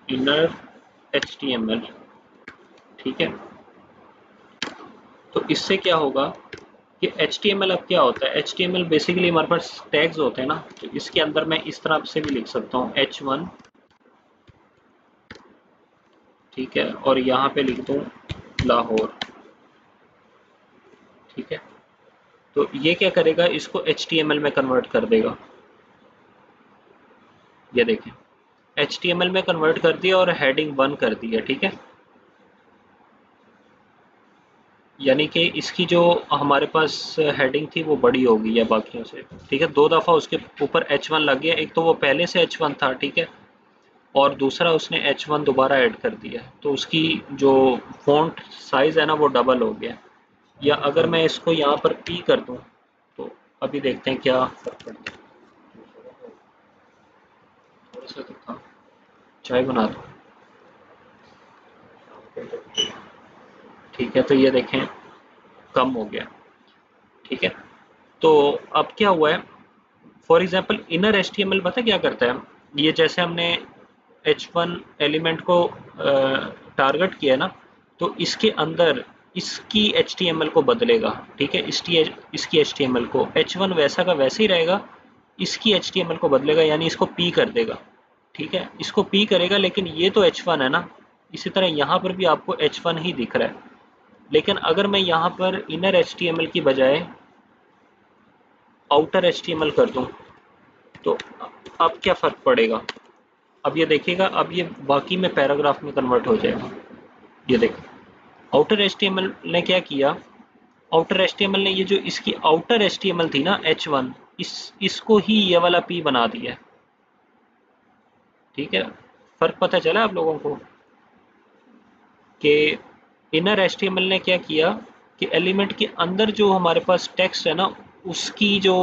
inner HTML, ठीक है। तो इससे क्या होगा कि HTML अब क्या होता है, HTML बेसिकली हमारे पास टैग्स होते हैं ना, तो इसके अंदर मैं इस तरह से भी लिख सकता हूँ H1, ठीक है, और यहाँ पे लिख दूँ लाहौर, ठीक है। तो ये क्या करेगा, इसको HTML में कन्वर्ट कर देगा। ये देखें, HTML में कन्वर्ट कर दिया और हेडिंग 1 कर दिया, ठीक है। यानी कि इसकी जो हमारे पास हेडिंग थी वो बड़ी हो गई है बाकियों से, ठीक है। 2 दफ़ा उसके ऊपर H1 लग गया, एक तो वो पहले से H1 था, ठीक है, और दूसरा उसने H1 दोबारा ऐड कर दिया, तो उसकी जो फ़ॉन्ट साइज़ है ना वो डबल हो गया। या अगर मैं इसको यहाँ पर P कर दूँ, तो अभी देखते हैं क्या फ़र्क पड़ता है। थोड़ा सा तो था, चाय बना दो, ठीक है। तो ये देखें कम हो गया, ठीक है। तो अब क्या हुआ है, फॉर एग्जांपल इनर एचटीएमएल पता क्या करता है, ये जैसे हमने H1 एलिमेंट को टारगेट किया ना, तो इसके अंदर इसकी HTML को बदलेगा, ठीक है। इसकी HTML को H1 वैसा का वैसे ही रहेगा, इसकी HTML को बदलेगा, यानी इसको P कर देगा, ठीक है। इसको P करेगा, लेकिन ये तो H1 है ना, इसी तरह यहाँ पर भी आपको H1 ही दिख रहा है। लेकिन अगर मैं यहाँ पर इनर HTML की बजाय आउटर HTML कर दूँ, तो अब क्या फ़र्क पड़ेगा, अब ये देखिएगा, अब ये वाकई में पैराग्राफ में कन्वर्ट हो जाएगा। ये देखो, आउटर एचटीएमएल ने क्या किया, आउटर एचटीएमएल ने ये जो इसकी आउटर एचटीएमएल थी ना H1, इसको ही ये वाला P बना दिया, ठीक है। फर्क पता चला आप लोगों को कि इनर एचटीएमएल ने क्या किया कि एलिमेंट के अंदर जो हमारे पास टेक्स्ट है ना उसकी जो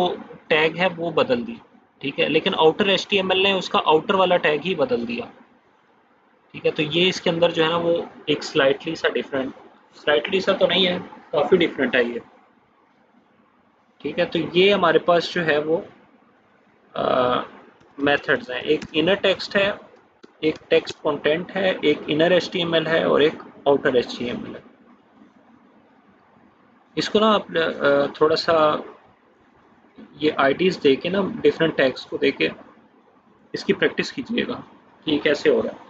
टैग है वो बदल दी, ठीक है। लेकिन आउटर एचटीएमएल ने उसका आउटर वाला टैग ही बदल दिया, ठीक है। तो ये इसके अंदर जो है ना वो एक स्लाइटली सा तो नहीं है, काफ़ी डिफरेंट है ये, ठीक है। तो ये हमारे पास जो है वो मेथड्स हैं, एक इनर टेक्स्ट है, एक टेक्स्ट कंटेंट है, एक इनर एचटीएमएल है, और एक आउटर एचटीएमएल है। इसको ना आप थोड़ा सा ये आईडीज दे के ना डिफरेंट टैग्स को दे के इसकी प्रैक्टिस कीजिएगा कि ये कैसे हो रहा है।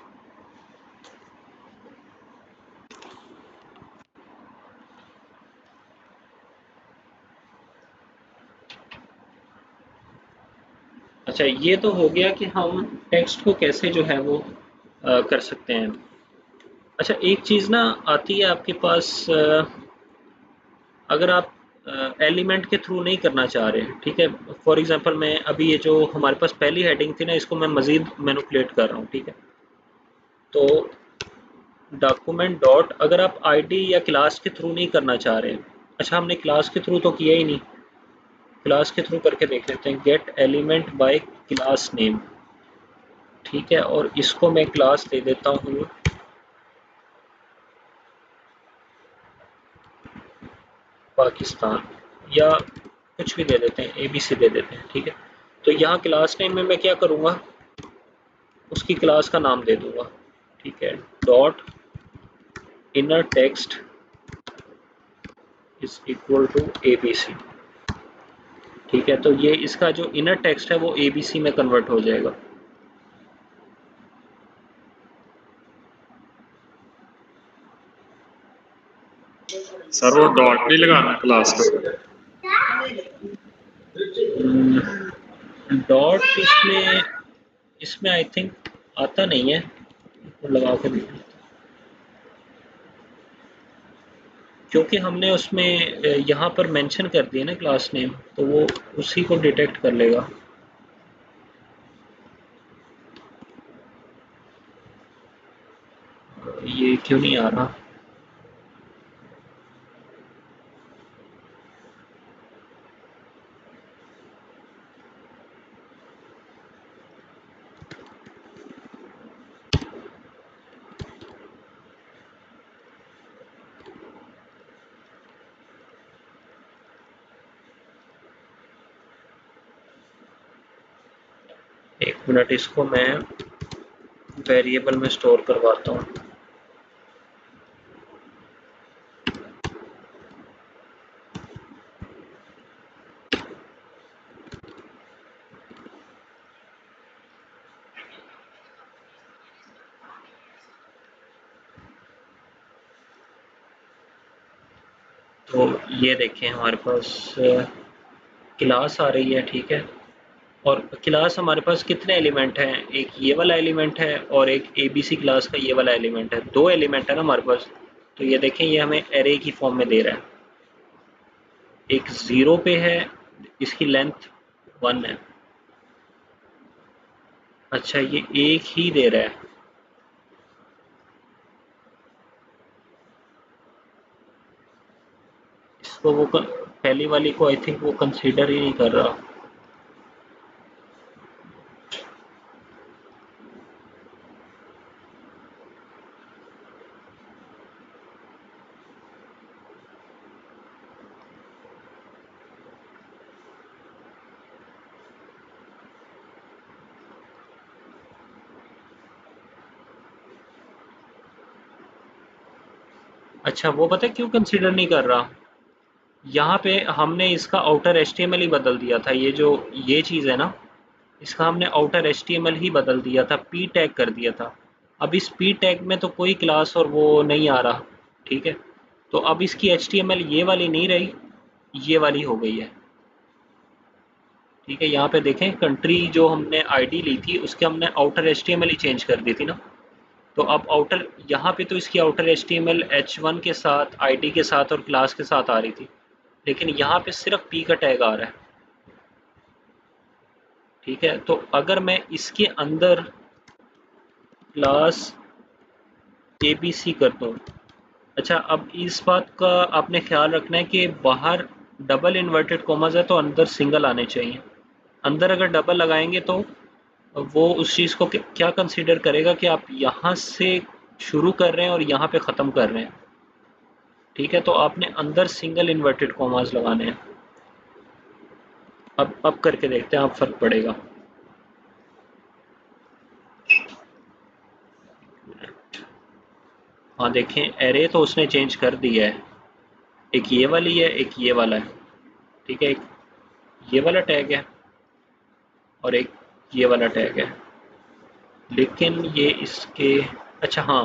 अच्छा, ये तो हो गया कि हम टेक्स्ट को कैसे जो है वो कर सकते हैं। अच्छा, एक चीज़ ना आती है आपके पास, अगर आप एलिमेंट के थ्रू नहीं करना चाह रहे, ठीक है। फॉर एग्जांपल मैं अभी ये जो हमारे पास पहली हेडिंग थी ना, इसको मैं मज़ीद मैनिपुलेट कर रहा हूँ, ठीक है। तो डॉक्यूमेंट डॉट, अगर आप आईडी या क्लास के थ्रू नहीं करना चाह रहे, अच्छा हमने क्लास के थ्रू तो किया ही नहीं, क्लास के थ्रू करके देख लेते हैं। Gate element bye class name, ठीक है, और इसको मैं क्लास दे देता हूँ पाकिस्तान, या कुछ भी दे देते हैं, एबीसी दे देते हैं, ठीक है। तो यहाँ क्लास नेम में मैं क्या करूँगा, उसकी क्लास का नाम दे दूंगा, ठीक है। Dot inner text is equal to ABC, ठीक है। तो ये इसका जो इनर टेक्स्ट है वो एबीसी में कन्वर्ट हो जाएगा। सर वो डॉट नहीं लगाना क्लास के ऊपर? डॉट इसमें इसमें आई थिंक आता नहीं है, तो लगा के देख लेते हैं। क्योंकि हमने उसमें यहाँ पर मेंशन कर दिया ना क्लास नेम, तो वो उसी को डिटेक्ट कर लेगा। ये क्यों नहीं आ रहा? एक मिनट, इसको मैं वेरिएबल में स्टोर करवाता हूँ। तो ये देखें, हमारे पास क्लास आ रही है, ठीक है। और क्लास हमारे पास कितने एलिमेंट हैं, एक ये वाला एलिमेंट है और एक एबीसी क्लास का ये वाला एलिमेंट है, दो एलिमेंट है ना हमारे पास। तो ये देखें, ये हमें एरे की फॉर्म में दे रहा है। एक ज़ीरो पे है, इसकी लेंथ 1 है। अच्छा, ये एक ही दे रहा है। इसको वो पहली वाली को आई थिंक वो कंसीडर ही नहीं कर रहा। अच्छा, वो पता है क्यों कंसीडर नहीं कर रहा? यहाँ पे हमने इसका आउटर एचटीएमएल ही बदल दिया था। ये जो ये चीज़ है ना, इसका हमने आउटर एचटीएमएल ही बदल दिया था, पी टैग कर दिया था। अब इस पी टैग में तो कोई क्लास और वो नहीं आ रहा, ठीक है। तो अब इसकी एचटीएमएल ये वाली नहीं रही, ये वाली हो गई है, ठीक है। यहाँ पे देखें, कंट्री जो हमने आईडी ली थी उसके हमने आउटर एचटीएमएल ही चेंज कर दी थी ना। तो अब आउटर, यहाँ पे तो इसकी आउटर एचटीएमएल H1 के साथ, आईडी के साथ और क्लास के साथ आ रही थी, लेकिन यहाँ पे सिर्फ पी का टैग आ रहा है, ठीक है। तो अगर मैं इसके अंदर क्लास एबीसी कर दूँ, अच्छा अब इस बात का आपने ख्याल रखना है कि बाहर डबल इन्वर्टेड कॉमास है तो अंदर सिंगल आने चाहिए। अंदर अगर डबल लगाएंगे तो वो उस चीज़ को क्या कंसीडर करेगा कि आप यहाँ से शुरू कर रहे हैं और यहाँ पे ख़त्म कर रहे हैं, ठीक है। तो आपने अंदर सिंगल इन्वर्टेड कॉमास लगाने हैं। अब करके देखते हैं, आप फ़र्क पड़ेगा। हाँ देखें, एरे तो उसने चेंज कर दिया है, एक ये वाली है, एक ये वाला है, ठीक है। एक ये वाला टैग है और एक ये वाला टैग है, लेकिन ये इसके, अच्छा हाँ,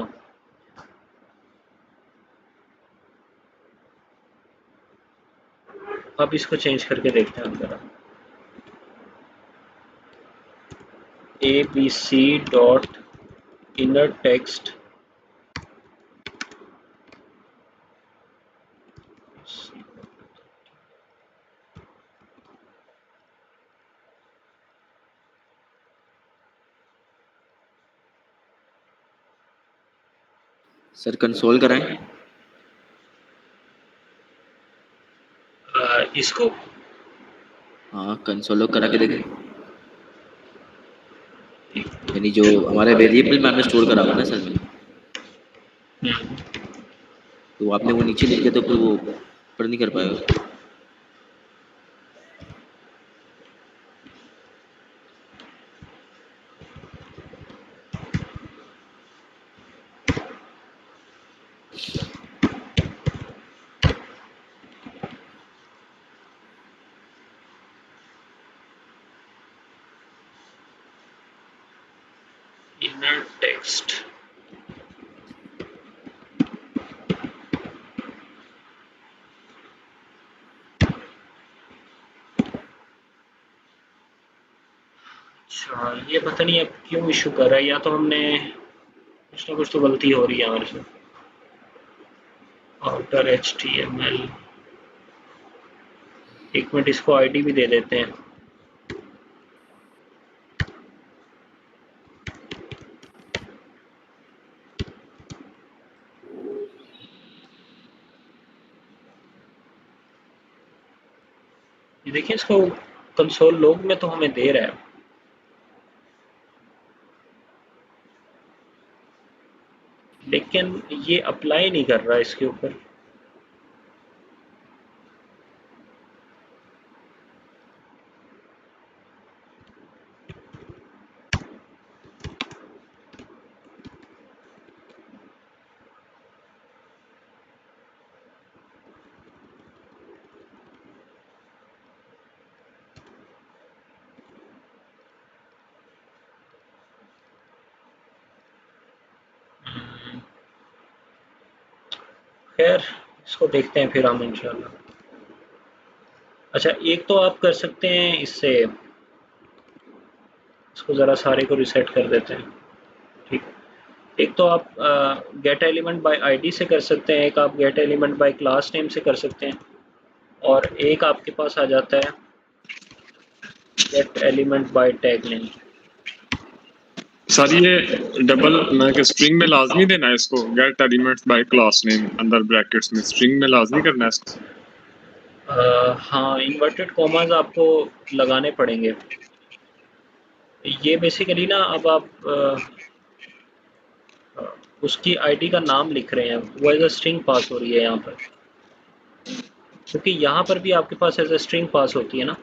अब इसको चेंज करके देखते हैं अंदर। abc dot inner text, sir console कराएं। इसको हाँ कंसोल करा के देखें, यानी जो हमारे वेरिएबल में हमने स्टोर करा हुआ ना सर में, तो आपने वो नीचे लिख दिया तो फिर वो ऊपर नहीं कर पाएगा। इनर टेक्स्ट, अच्छा ये पता नहीं अब क्यों इशू कर रहा है, या तो हमने कुछ ना कुछ तो गलती हो रही है हमारे से। आउटर HTML, एक मिनट इसको आईडी भी दे देते हैं। ये देखिए, इसको कंसोल लॉग में तो हमें दे रहा है, लेकिन ये अप्लाई नहीं कर रहा इसके ऊपर। खैर इसको देखते हैं फिर हम इंशाल्लाह। अच्छा एक तो आप कर सकते हैं इससे, इसको ज़रा सारे को रिसेट कर देते हैं, ठीक। एक तो आप गेट एलिमेंट बाय आईडी से कर सकते हैं, एक आप gate element bye class name से कर सकते हैं, और एक आपके पास आ जाता है gate element bye tag name. Sir ये डबल मैं स्ट्रिंग में लाजमी देना है इसको, gate elements bye class name अंदर ब्रैकेट्स में स्ट्रिंग में लाजमी करना है इसको। हाँ, इन्वर्टेड कॉमास आपको लगाने पड़ेंगे। ये बेसिकली ना, अब आप उसकी आईडी का नाम लिख रहे हैं, वो एज अ स्ट्रिंग पास हो रही है यहाँ पर, क्योंकि यहाँ पर भी आपके पास एज अ स्ट्रिंग पास होती है ना।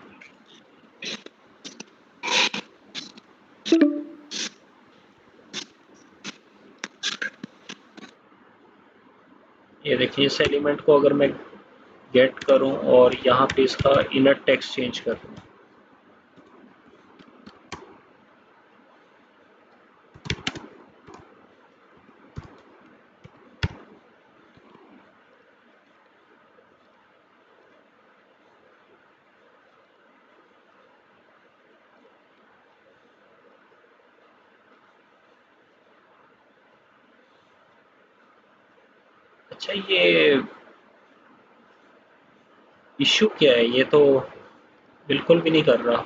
ये देखिए, इस एलिमेंट को अगर मैं गेट करूं और यहाँ पे इसका इनर टेक्स्ट चेंज कर दूं, अच्छा ये इशू क्या है, ये तो बिल्कुल भी नहीं कर रहा।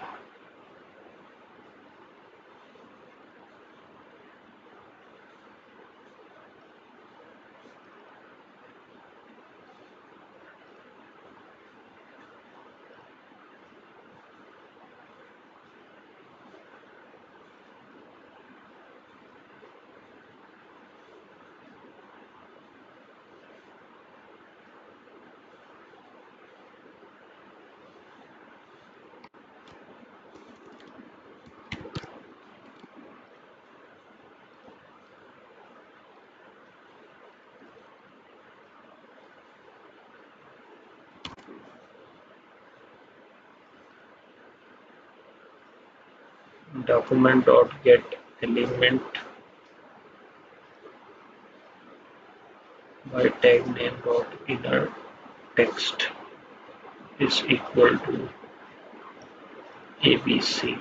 document dot get element by tag name dot inner text is equal to ABC.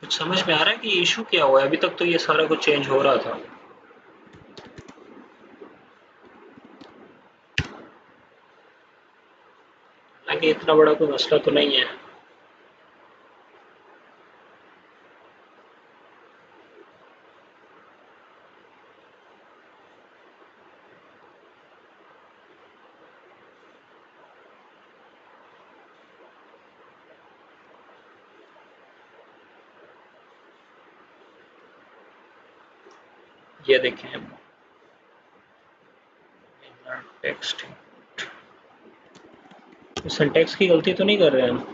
कुछ समझ में आ रहा है कि इशू क्या हुआ है? अभी तक तो ये सारा कुछ चेंज हो रहा था। हालांकि इतना बड़ा कोई मसला तो नहीं है। ये देखें टेक्स्ट, सिंटैक्स की गलती तो नहीं कर रहे हैं हम?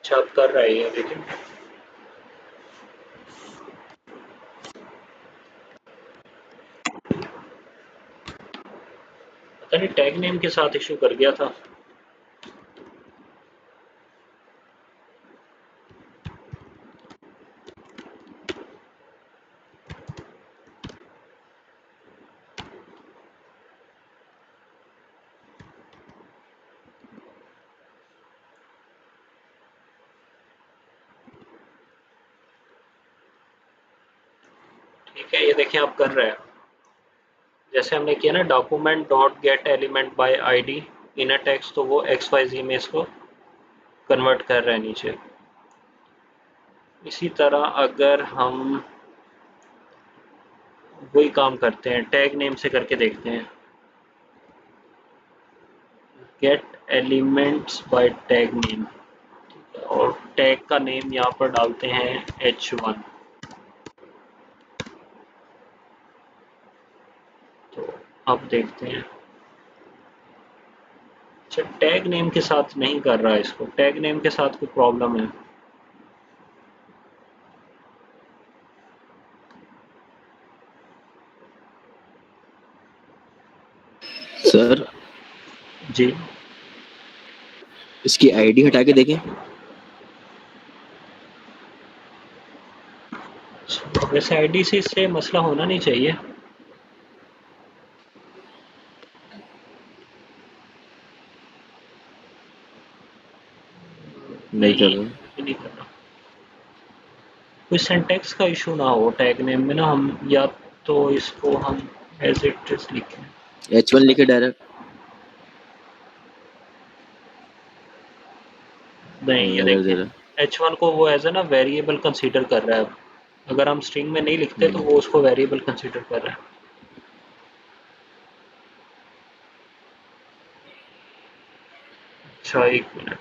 अच्छा अब कर रहा है ये, लेकिन पता नहीं टैग नेम के साथ इशू कर गया था। ठीक है, ये देखें आप कर रहे हैं जैसे हमने किया ना, document dot get element by ID inner text, तो वो XYZ में इसको कन्वर्ट कर रहे हैं नीचे। इसी तरह अगर हम वही काम करते हैं, टैग नेम से करके देखते हैं, gate elements bye tag name, और टैग का नेम यहाँ पर डालते हैं H1। तो अब देखते हैं अच्छा, टैग नेम के साथ नहीं कर रहा है इसको, टैग नेम के साथ कोई प्रॉब्लम है। सर जी, इसकी आईडी हटा के देखें। वैसे आईडी से इससे मसला होना नहीं चाहिए। नहीं नहीं, कर रहा। ये नहीं करना। कोई सिंटैक्स का इशू ना हो टैग नेम में ना, हम या तो इसको हम एज इट इज लिखें। H1 लिखे डायरेक्ट। नहीं, ये एरर दे देखिए रहा। H1 को वो एज ए ना वेरिएबल कंसीडर कर रहा है अब। अगर हम स्ट्रिंग में नहीं लिखते तो हम्म। वो उसको वेरिएबल कंसीडर कर रहा है। अच्छा, एक मिनट।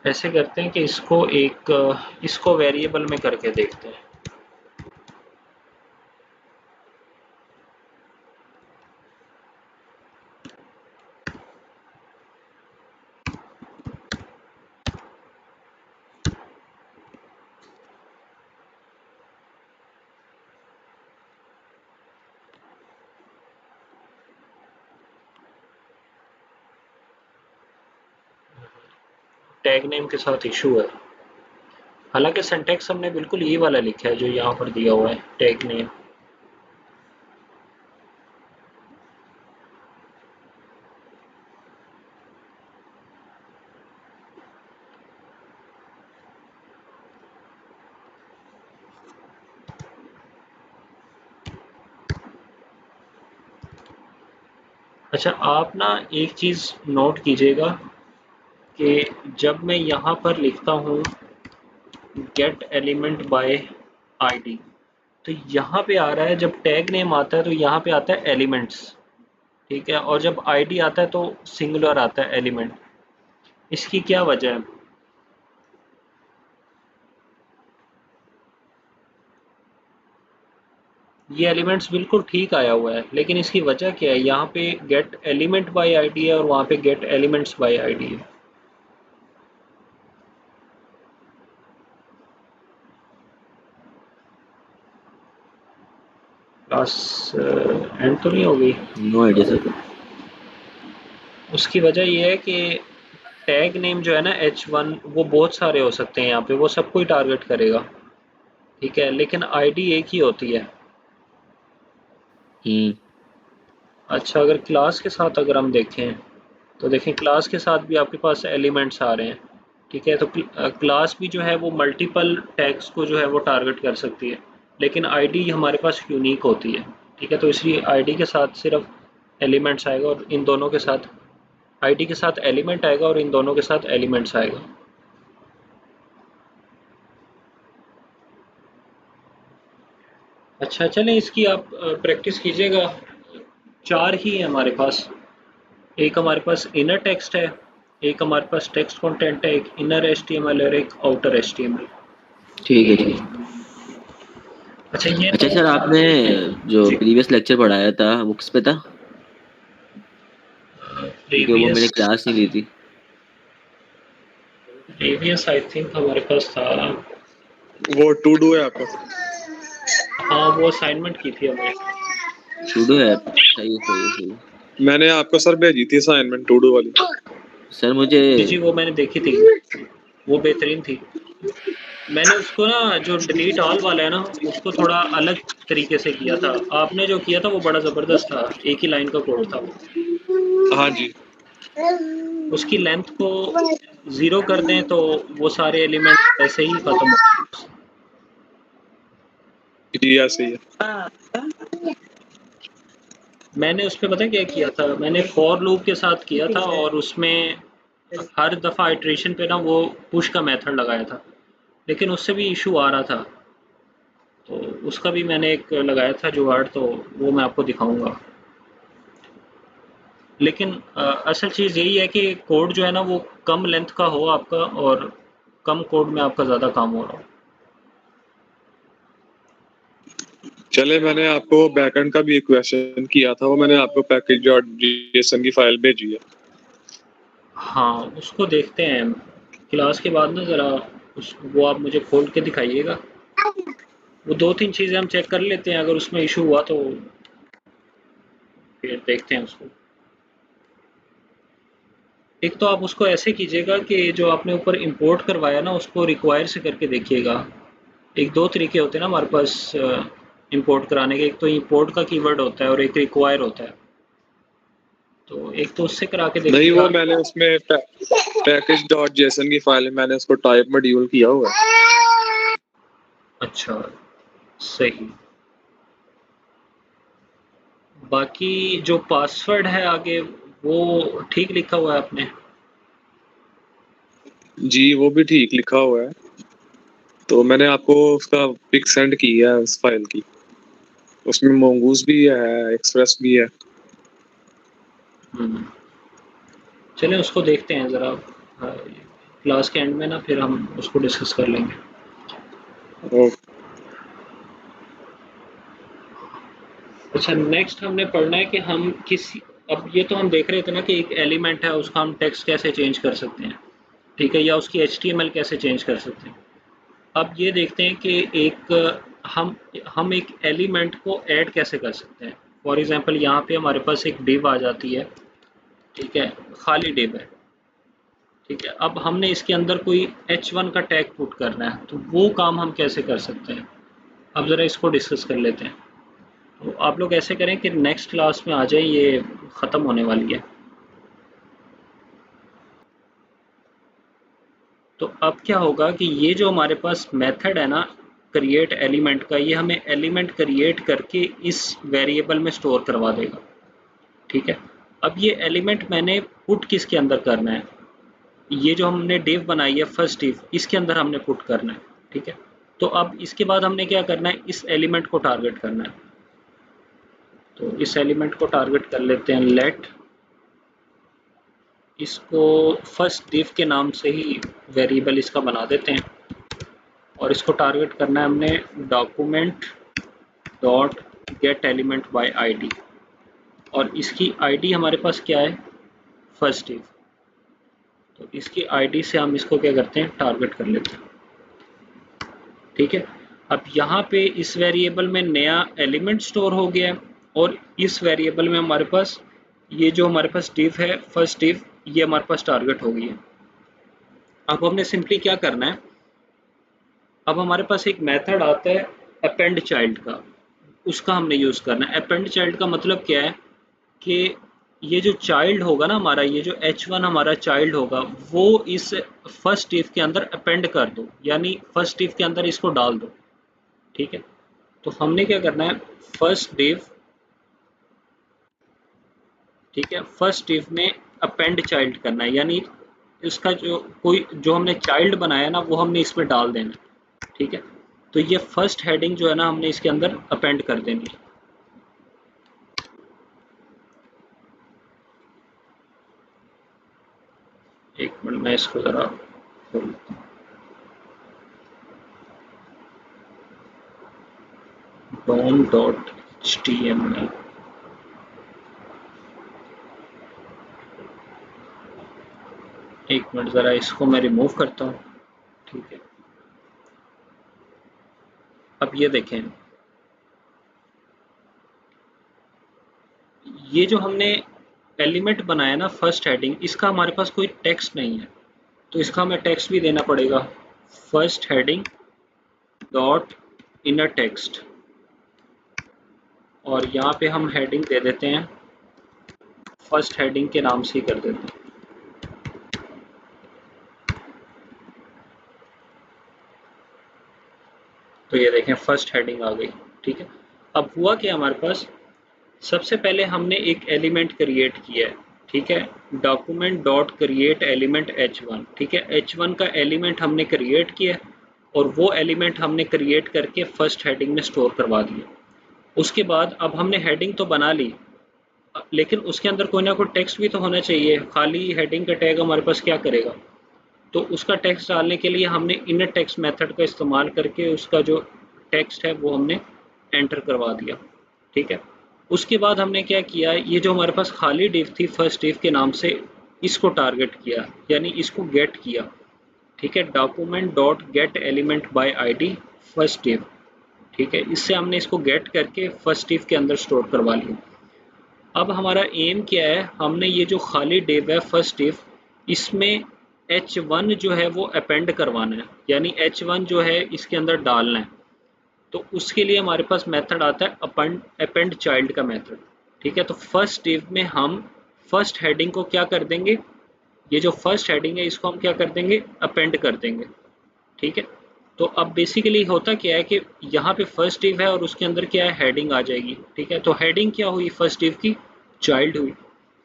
ऐसे करते हैं कि इसको वेरिएबल में करके देखते हैं। टैग नेम के साथ इशू है। हालांकि सिंटैक्स हमने बिल्कुल ये वाला लिखा है जो यहाँ पर दिया हुआ है, टैग नेम। अच्छा, आप ना एक चीज़ नोट कीजिएगा कि जब मैं यहाँ पर लिखता हूँ गेट एलिमेंट बाय आईडी, तो यहाँ पे आ रहा है, जब टैग नेम आता है तो यहाँ पे आता है एलिमेंट्स, ठीक है, और जब आईडी आता है तो सिंगुलर आता है एलिमेंट। इसकी क्या वजह है? ये एलिमेंट्स बिल्कुल ठीक आया हुआ है, लेकिन इसकी वजह क्या है? यहाँ पे गेट एलिमेंट बाय आईडी है और वहाँ पे गेट एलिमेंट्स बाय आईडी है। क्लास एंड तो नहीं होगी? No idea sir. उसकी वजह ये है कि टैग नेम जो है ना H1, वो बहुत सारे हो सकते हैं यहाँ पे, वो सबको ही टारगेट करेगा, ठीक है, लेकिन आईडी एक ही होती है। हम्म। अच्छा, अगर क्लास के साथ अगर हम देखें तो देखें क्लास के साथ भी आपके पास एलिमेंट्स आ रहे हैं, ठीक है, तो क्लास भी जो है वो मल्टीपल टैग्स को जो है वो टारगेट कर सकती है, लेकिन आईडी हमारे पास यूनिक होती है, ठीक है, तो इसलिए आईडी के साथ सिर्फ एलिमेंट्स आएगा और इन दोनों के साथ आईडी के साथ एलिमेंट आएगा और इन दोनों के साथ एलिमेंट्स आएगा। अच्छा, चलें, इसकी आप प्रैक्टिस कीजिएगा। 4 ही है हमारे पास। एक हमारे पास इनर टेक्स्ट है, एक हमारे पास टेक्स्ट कंटेंट है, एक इनर एचटीएमएल और एक आउटर एचटीएमएल। ठीक है ठीक है। अच्छा, ये अच्छा तो सर, आपने जो जी, प्रीवियस लेक्चर पढ़ाया था वो किस पे था? क्योंकि वो मैंने प्रीवियस क्लास नहीं ली थी। प्रीवियस आई थिंक हमारे पास था। वो टू डू है आपका? हाँ, वो असाइनमेंट की थी हमने। सुडो है। सही है सही है सही है। मैंने आपको सर भेजी थी असाइनमेंट टू डू वाली। सर मुझे। जी जी, वो मैंने देखी थी, वो बेहतरीन थी। मैंने उसको ना, जो डिलीट ऑल वाला है ना, उसको थोड़ा अलग तरीके से किया था। आपने जो किया था वो बड़ा ज़बरदस्त था, एक ही लाइन का कोड था वो। हाँ जी। उसकी लेंथ को 0 कर दें तो वो सारे एलिमेंट ऐसे ही ख़त्म हो। जी ऐसे ही है। मैंने उस पे पता है क्या किया था? मैंने फॉर लूप के साथ किया था और उसमें हर दफ़ा इटरेशन पे ना वो पुश का मेथड लगाया था, लेकिन उससे भी इशू आ रहा था, तो उसका भी मैंने एक लगाया था जुगाड़, तो वो मैं आपको दिखाऊंगा। लेकिन असल चीज़ यही है कि कोड जो है ना वो कम लेंथ का हो आपका, और कम कोड में आपका ज़्यादा काम हो रहा हो। चले, मैंने आपको बैकएंड का भी एक क्वेश्चन किया था, वो मैंने आपको package.json की फाइल भेजी है। हाँ, उसको देखते हैं क्लास के बाद ना, ज़रा वो आप मुझे खोल के दिखाइएगा। वो 2-3 चीज़ें हम चेक कर लेते हैं, अगर उसमें इशू हुआ तो फिर देखते हैं उसको। एक तो आप उसको ऐसे कीजिएगा कि जो आपने ऊपर इंपोर्ट करवाया ना उसको रिक्वायर से करके देखिएगा। एक 2 तरीके होते हैं ना हमारे पास इंपोर्ट कराने के, एक तो इंपोर्ट का कीवर्ड होता है और एक रिक्वायर होता है। तो एक तो उससे करा के नहीं, देखिएगा। वो मैंने उसमें package.json की फाइल में मैंने उसको टाइप मॉड्यूल किया हुआ है। अच्छा, सही। बाकी जो पासवर्ड है आगे वो ठीक लिखा हुआ है आपने? जी, वो भी ठीक लिखा हुआ है। तो मैंने आपको उसका पिक सेंड किया है उस फाइल की। उसमें मोंगूस भी है, एक्सप्रेस भी है। चलें उसको देखते हैं ज़रा क्लास के एंड में ना, फिर हम उसको डिस्कस कर लेंगे। और अच्छा, नेक्स्ट हमने पढ़ना है कि हम किसी, अब ये तो हम देख रहे थे ना कि एक एलिमेंट है उसका हम टेक्स्ट कैसे चेंज कर सकते हैं, ठीक है, या उसकी HTML कैसे चेंज कर सकते हैं। अब ये देखते हैं कि एक हम एक एलिमेंट को ऐड कैसे कर सकते हैं। फॉर एग्जांपल यहाँ पे हमारे पास एक डिव आ जाती है, ठीक है, खाली डिव है, ठीक है। अब हमने इसके अंदर कोई h1 का टैग पुट करना है, तो वो काम हम कैसे कर सकते हैं, अब ज़रा इसको डिस्कस कर लेते हैं। तो आप लोग ऐसे करें कि नेक्स्ट क्लास में आ जाए, ये ख़त्म होने वाली है। तो अब क्या होगा कि ये जो हमारे पास मेथड है ना क्रिएट एलिमेंट का, ये हमें एलिमेंट क्रिएट करके इस वेरिएबल में स्टोर करवा देगा, ठीक है। अब ये एलिमेंट मैंने पुट किसके अंदर करना है, ये जो हमने डिव बनाई है फर्स्ट डिव, इसके अंदर हमने पुट करना है, ठीक है। तो अब इसके बाद हमने क्या करना है, इस एलिमेंट को टारगेट करना है। तो इस एलिमेंट को टारगेट कर लेते हैं, लेट इसको फर्स्ट डिव के नाम से ही वेरिएबल इसका बना देते हैं, और इसको टारगेट करना है हमने document dot get element by ID, और इसकी आईडी हमारे पास क्या है, फर्स्ट डिव। तो इसकी आईडी से हम इसको क्या करते हैं, टारगेट कर लेते हैं, ठीक है। अब यहाँ पे इस वेरिएबल में नया एलिमेंट स्टोर हो गया है, और इस वेरिएबल में हमारे पास ये जो हमारे पास डिव है फर्स्ट डिव, ये हमारे पास टारगेट हो गई है। अब हमने सिंपली क्या करना है, अब हमारे पास एक मेथड आता है अपेंड चाइल्ड का, उसका हमने यूज़ करना है। अपेंड चाइल्ड का मतलब क्या है कि ये जो चाइल्ड होगा ना हमारा, ये जो h1 हमारा चाइल्ड होगा, वो इस फर्स्ट डिव के अंदर अपेंड कर दो, यानी फर्स्ट डिव के अंदर इसको डाल दो, ठीक है। तो हमने क्या करना है, फर्स्ट डिव, ठीक है, फर्स्ट डिव में अपेंड चाइल्ड करना है, यानी इसका जो हमने चाइल्ड बनाया ना वो हमने इसमें डाल देना है, ठीक है। तो ये फर्स्ट हेडिंग जो है ना हमने इसके अंदर अपेंड कर देनी है। एक मिनट मैं इसको ज़रा खोल लेता हूँ, dom.html। एक मिनट ज़रा इसको मैं रिमूव करता हूँ, ठीक है। अब ये देखें, ये जो हमने एलिमेंट बनाया ना फर्स्ट हेडिंग, इसका हमारे पास कोई टेक्स्ट नहीं है, तो इसका हमें टेक्स्ट भी देना पड़ेगा। First heading dot inner text, और यहाँ पे हम हेडिंग दे देते हैं फर्स्ट हेडिंग के नाम से ही कर देते हैं। तो ये देखें फर्स्ट हेडिंग आ गई, ठीक है। अब हुआ क्या हमारे पास, सबसे पहले हमने एक एलिमेंट क्रिएट किया है, ठीक है, document dot create element h1, ठीक है। h1 का एलिमेंट हमने क्रिएट किया है, और वो एलिमेंट हमने क्रिएट करके फर्स्ट हेडिंग में स्टोर करवा दिया। उसके बाद अब हमने हेडिंग तो बना ली, लेकिन उसके अंदर कोई ना कोई टेक्स्ट भी तो होना चाहिए। खाली हेडिंग का टैग हमारे पास क्या करेगा? तो उसका टेक्स्ट डालने के लिए हमने इनर टेक्स्ट मेथड का इस्तेमाल करके उसका जो टेक्स्ट है वो हमने एंटर करवा दिया। ठीक है, उसके बाद हमने क्या किया, ये जो हमारे पास खाली डिव थी फर्स्ट डिव के नाम से, इसको टारगेट किया, यानी इसको गेट किया। ठीक है, document dot get element by ID first div. ठीक है, इससे हमने इसको गेट करके फर्स्ट डिव के अंदर स्टोर करवा लिया। अब हमारा एम क्या है, हमने ये जो खाली डिव है फर्स्ट डिव, इसमें h1 जो है वो अपेंड करवाना है, यानी h1 जो है इसके अंदर डालना है। तो उसके लिए हमारे पास मेथड आता है अपेंड चाइल्ड का मेथड। ठीक है, तो फर्स्ट डिव में हम फर्स्ट हेडिंग को क्या कर देंगे, ये जो फर्स्ट हेडिंग है इसको हम क्या कर देंगे, अपेंड कर देंगे। ठीक है, तो अब बेसिकली होता क्या है कि यहाँ पे फर्स्ट डिव है और उसके अंदर क्या है, हेडिंग आ जाएगी। ठीक है, तो हेडिंग क्या हुई, फर्स्ट डिव की चाइल्ड हुई।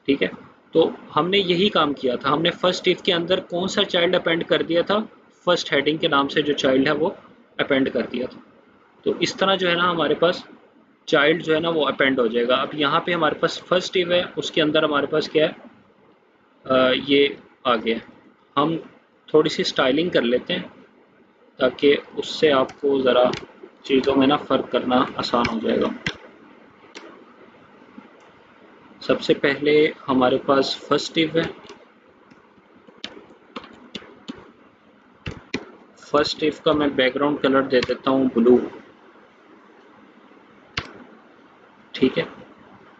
ठीक है, तो हमने यही काम किया था, हमने फर्स्ट डिव के अंदर कौन सा चाइल्ड अपेंड कर दिया था, फर्स्ट हेडिंग के नाम से जो चाइल्ड है वो अपेंड कर दिया था। तो इस तरह जो है ना हमारे पास चाइल्ड जो है ना वो अपेंड हो जाएगा। अब यहाँ पे हमारे पास फर्स्ट डिव है, उसके अंदर हमारे पास क्या है, ये आ गया। हम थोड़ी सी स्टाइलिंग कर लेते हैं ताकि उससे आपको ज़रा चीज़ों में ना फ़र्क करना आसान हो जाएगा। सबसे पहले हमारे पास फर्स्ट डिव है, फर्स्ट डिव का मैं बैकग्राउंड कलर दे देता हूँ ब्लू। ठीक है,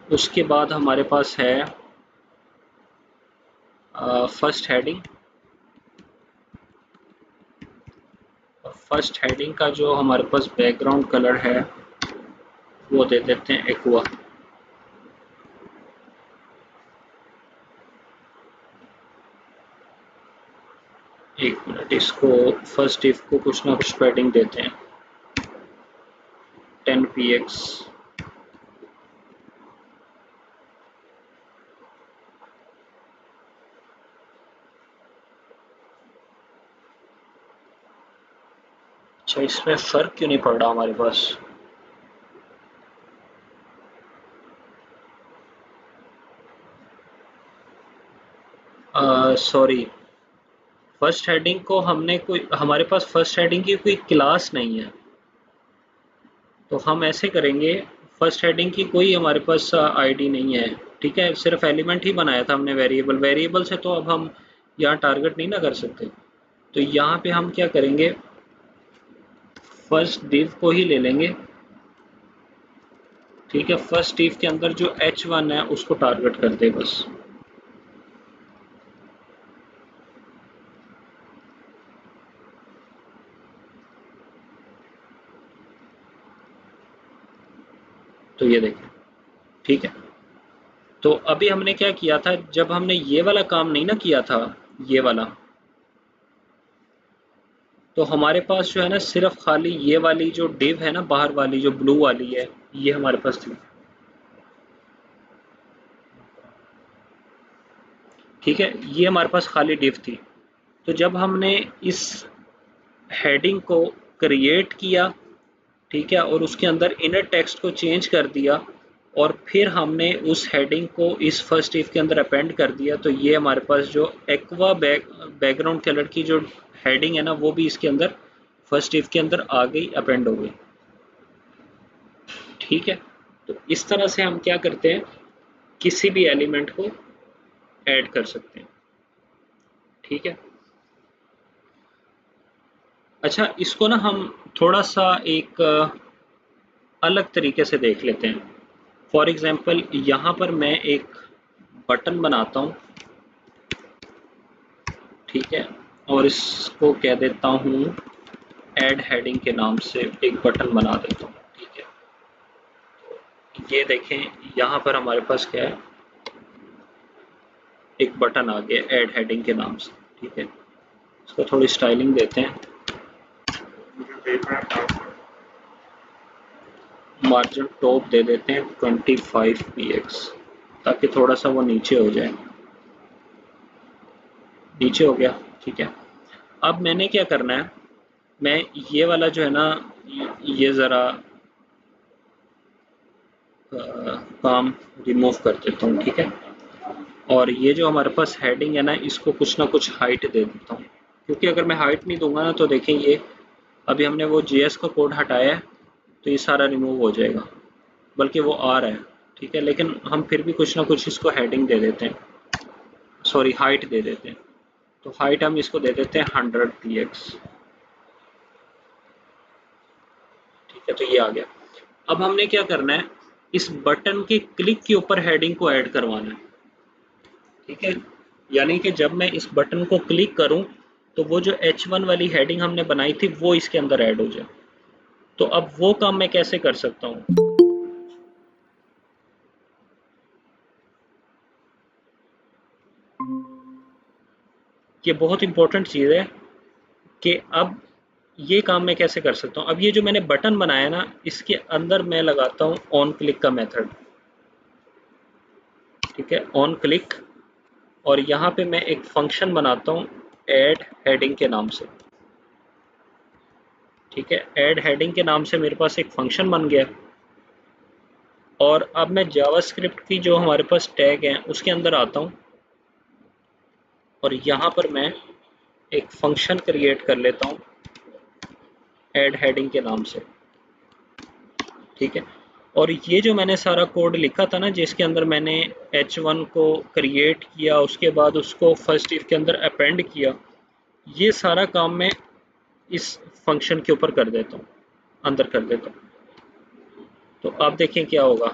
उसके बाद हमारे पास है फर्स्ट हेडिंग, और फर्स्ट हेडिंग का जो हमारे पास बैकग्राउंड कलर है वो दे देते हैं एक्वा। एक मिनट, इसको फर्स्ट डिव को कुछ ना कुछ पैडिंग देते हैं, 10px। अच्छा, इसमें फ़र्क क्यों नहीं पड़ रहा हमारे पास? सॉरी, फर्स्ट हेडिंग को हमने कोई, हमारे पास फर्स्ट हेडिंग की कोई क्लास नहीं है, तो हम ऐसे करेंगे, फर्स्ट हेडिंग की कोई हमारे पास आईडी नहीं है। ठीक है, सिर्फ एलिमेंट ही बनाया था हमने वेरिएबल, वेरिएबल से तो अब हम यहाँ टारगेट नहीं ना कर सकते। तो यहाँ पे हम क्या करेंगे, फर्स्ट डिव को ही ले लेंगे। ठीक है, फर्स्ट डिव के अंदर जो h1 है उसको टारगेट कर दे बस। तो ये देखें, ठीक है। तो अभी हमने क्या किया था, जब हमने ये वाला काम नहीं ना किया था, ये वाला, तो हमारे पास जो है ना सिर्फ खाली ये वाली जो डिव है ना बाहर वाली जो ब्लू वाली है, ये हमारे पास थी। ठीक है, ये हमारे पास खाली डिव थी। तो जब हमने इस हेडिंग को क्रिएट किया, ठीक है, और उसके अंदर इनर टेक्स्ट को चेंज कर दिया, और फिर हमने उस हेडिंग को इस फर्स्ट डिव के अंदर अपेंड कर दिया, तो ये हमारे पास जो एक्वा बैकग्राउंड कलर की जो हेडिंग है ना वो भी इसके अंदर फर्स्ट डिव के अंदर आ गई, अपेंड हो गई। ठीक है, तो इस तरह से हम क्या करते हैं, किसी भी एलिमेंट को ऐड कर सकते हैं। ठीक है, अच्छा, इसको ना हम थोड़ा सा एक अलग तरीके से देख लेते हैं। फॉर एग्जाम्पल यहाँ पर मैं एक बटन बनाता हूँ, ठीक है, और इसको कह देता हूँ ऐड हेडिंग के नाम से एक बटन बना देता हूँ। ठीक है, ये देखें यहाँ पर हमारे पास क्या है, एक बटन आ गया ऐड हेडिंग के नाम से। ठीक है, इसको थोड़ी स्टाइलिंग देते हैं, मार्जिन टॉप दे देते हैं 25px, ताकि थोड़ा सा वो नीचे हो जाए। नीचे हो गया, ठीक है। अब मैंने क्या करना है, मैं ये वाला जो है ना ये ज़रा काम रिमूव कर देता हूँ, ठीक है। और ये जो हमारे पास हेडिंग है ना, इसको कुछ ना कुछ हाइट दे देता हूँ, क्योंकि अगर मैं हाइट नहीं दूंगा ना तो देखें ये अभी हमने वो JS का कोड हटाया है तो ये सारा रिमूव हो जाएगा, बल्कि वो आ रहा है, ठीक है। लेकिन हम फिर भी कुछ ना कुछ इसको हेडिंग दे देते हैं, सॉरी हाइट दे देते हैं। तो हाइट हम इसको दे देते हैं 100 px, ठीक है। तो ये आ गया। अब हमने क्या करना है, इस बटन के क्लिक के ऊपर हेडिंग को ऐड करवाना है, ठीक है। यानी कि जब मैं इस बटन को क्लिक करूं तो वो जो H1 वाली हेडिंग हमने बनाई थी वो इसके अंदर ऐड हो जाए। तो अब वो काम मैं कैसे कर सकता हूं, ये बहुत इंपॉर्टेंट चीज़ है कि अब ये काम मैं कैसे कर सकता हूँ। अब ये जो मैंने बटन बनाया ना, इसके अंदर मैं लगाता हूँ ऑन क्लिक का मेथड, ठीक है, ऑन क्लिक। और यहाँ पे मैं एक फंक्शन बनाता हूँ ऐड हेडिंग के नाम से, ठीक है। ऐड हेडिंग के नाम से मेरे पास एक फंक्शन बन गया। और अब मैं जावास्क्रिप्ट की जो हमारे पास टैग हैं उसके अंदर आता हूँ और यहाँ पर मैं एक फंक्शन क्रिएट कर लेता हूँ ऐड हेडिंग के नाम से, ठीक है। और ये जो मैंने सारा कोड लिखा था ना, जिसके अंदर मैंने H1 को क्रिएट किया, उसके बाद उसको फर्स्ट इफ के अंदर अपेंड किया, ये सारा काम मैं इस फंक्शन के ऊपर कर देता हूँ, अंदर कर देता हूँ। तो आप देखें क्या होगा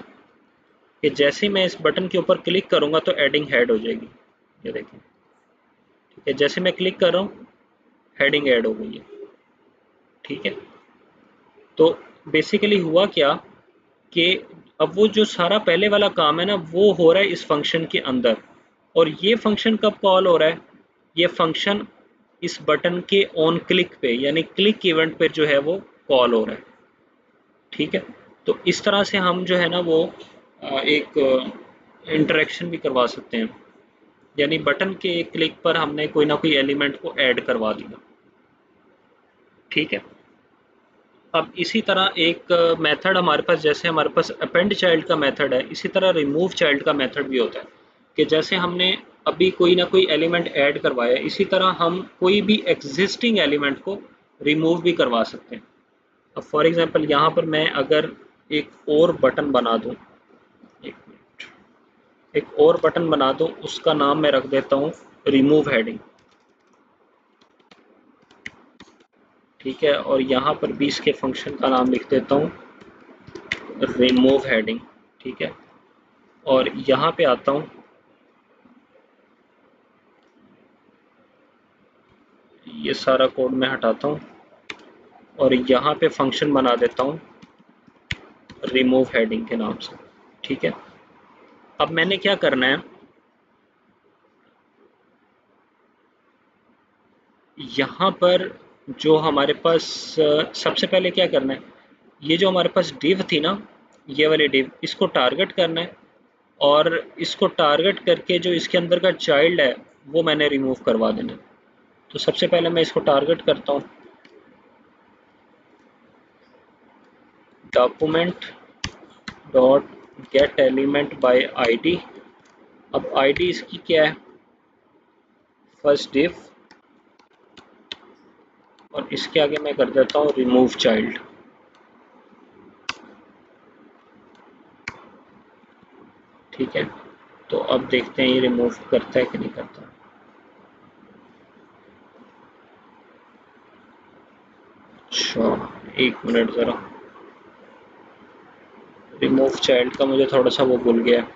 कि जैसे ही मैं इस बटन के ऊपर क्लिक करूँगा तो एडिंग हेड हो जाएगी, ये देखें, ठीक है। जैसे मैं क्लिक कर रहा हूँ हेडिंग ऐड हो गई है, ठीक है। तो बेसिकली हुआ क्या कि अब वो जो सारा पहले वाला काम है ना वो हो रहा है इस फंक्शन के अंदर। और ये फंक्शन कब कॉल हो रहा है, ये फंक्शन इस बटन के ऑन क्लिक पे यानी क्लिक इवेंट पे जो है वो कॉल हो रहा है, ठीक है। तो इस तरह से हम जो है ना वो एक इंटरेक्शन भी करवा सकते हैं, यानी बटन के एक क्लिक पर हमने कोई ना कोई एलिमेंट को ऐड करवा दिया, ठीक है। अब इसी तरह एक मेथड हमारे पास, जैसे हमारे पास अपेंड चाइल्ड का मेथड है, इसी तरह रिमूव चाइल्ड का मेथड भी होता है कि जैसे हमने अभी कोई ना कोई एलिमेंट ऐड करवाया, इसी तरह हम कोई भी एग्जिस्टिंग एलिमेंट को रिमूव भी करवा सकते हैं। अब फॉर एग्जांपल यहाँ पर मैं अगर एक और बटन बना दूँ, एक मिनट, एक और बटन बना दूँ, उसका नाम मैं रख देता हूँ रिमूव हेडिंग, ठीक है। और यहाँ पर भी इसके फंक्शन का नाम लिख देता हूँ रिमूव हेडिंग, ठीक है। और यहाँ पे आता हूँ, ये सारा कोड मैं हटाता हूँ और यहाँ पे फंक्शन बना देता हूँ रिमूव हेडिंग के नाम से, ठीक है। अब मैंने क्या करना है, यहाँ पर जो हमारे पास सबसे पहले क्या करना है, ये जो हमारे पास डिव थी ना, ये वाली डिव, इसको टारगेट करना है। और इसको टारगेट करके जो इसके अंदर का चाइल्ड है वो मैंने रिमूव करवा देना है। तो सबसे पहले मैं इसको टारगेट करता हूँ, document dot get element by ID. अब आईडी इसकी क्या है, फर्स्ट डिव, और इसके आगे मैं कर देता हूँ रिमूव चाइल्ड, ठीक है। तो अब देखते हैं ये रिमूव करता है कि नहीं करता। अच्छा, एक मिनट ज़रा, रिमूव चाइल्ड का मुझे थोड़ा सा वो भूल गया।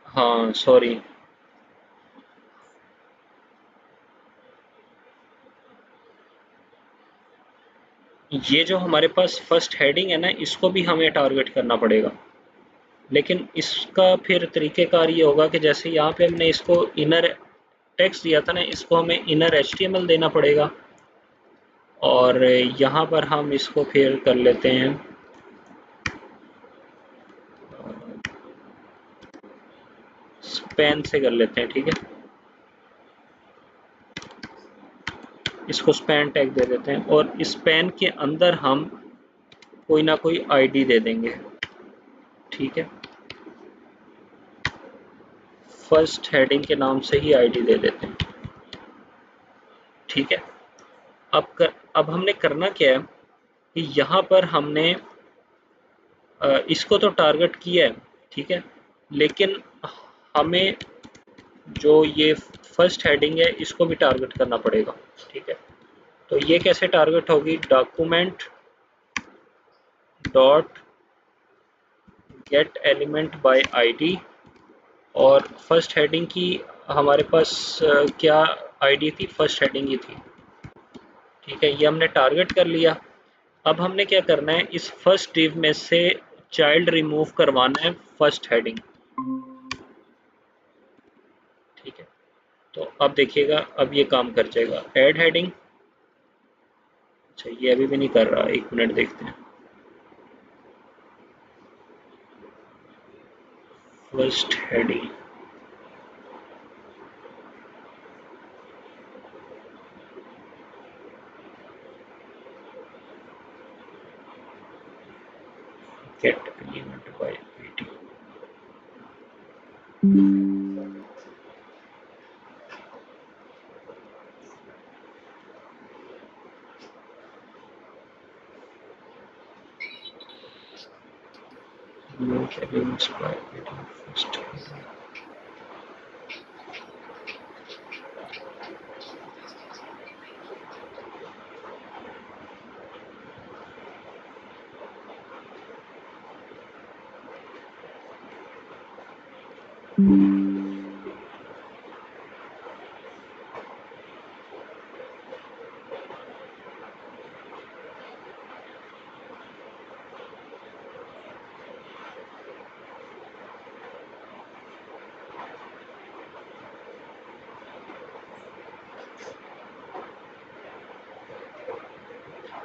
हाँ सॉरी, ये जो हमारे पास फर्स्ट हेडिंग है ना, इसको भी हमें टारगेट करना पड़ेगा, लेकिन इसका फिर तरीक़ेकार ये होगा कि जैसे यहाँ पे हमने इसको इनर टेक्स्ट दिया था ना, इसको हमें इनर HTML देना पड़ेगा और यहाँ पर हम इसको फिर कर लेते हैं स्पैन से कर लेते हैं, ठीक है। इसको स्पैन टैग दे देते हैं और स्पैन के अंदर हम कोई ना कोई आईडी दे देंगे, ठीक है। फर्स्ट हेडिंग के नाम से ही आईडी दे देते हैं, ठीक है। अब हमने करना क्या है कि यहाँ पर हमने इसको तो टारगेट किया है, ठीक है, लेकिन हमें जो ये फर्स्ट हेडिंग है इसको भी टारगेट करना पड़ेगा, ठीक है। तो ये कैसे टारगेट होगी, document dot get element by ID और फर्स्ट हेडिंग की हमारे पास क्या आईडी थी, फर्स्ट हेडिंग ही थी, ठीक है। ये हमने टारगेट कर लिया। अब हमने क्या करना है, इस फर्स्ट डिव में से चाइल्ड रिमूव करवाना है फर्स्ट हेडिंग, ठीक है। तो अब देखिएगा, अब ये काम कर जाएगा। ऐड हेडिंग, अच्छा ये अभी भी नहीं कर रहा, एक मिनट देखते हैं। First heading, gate element by ID, gate elements by ID first.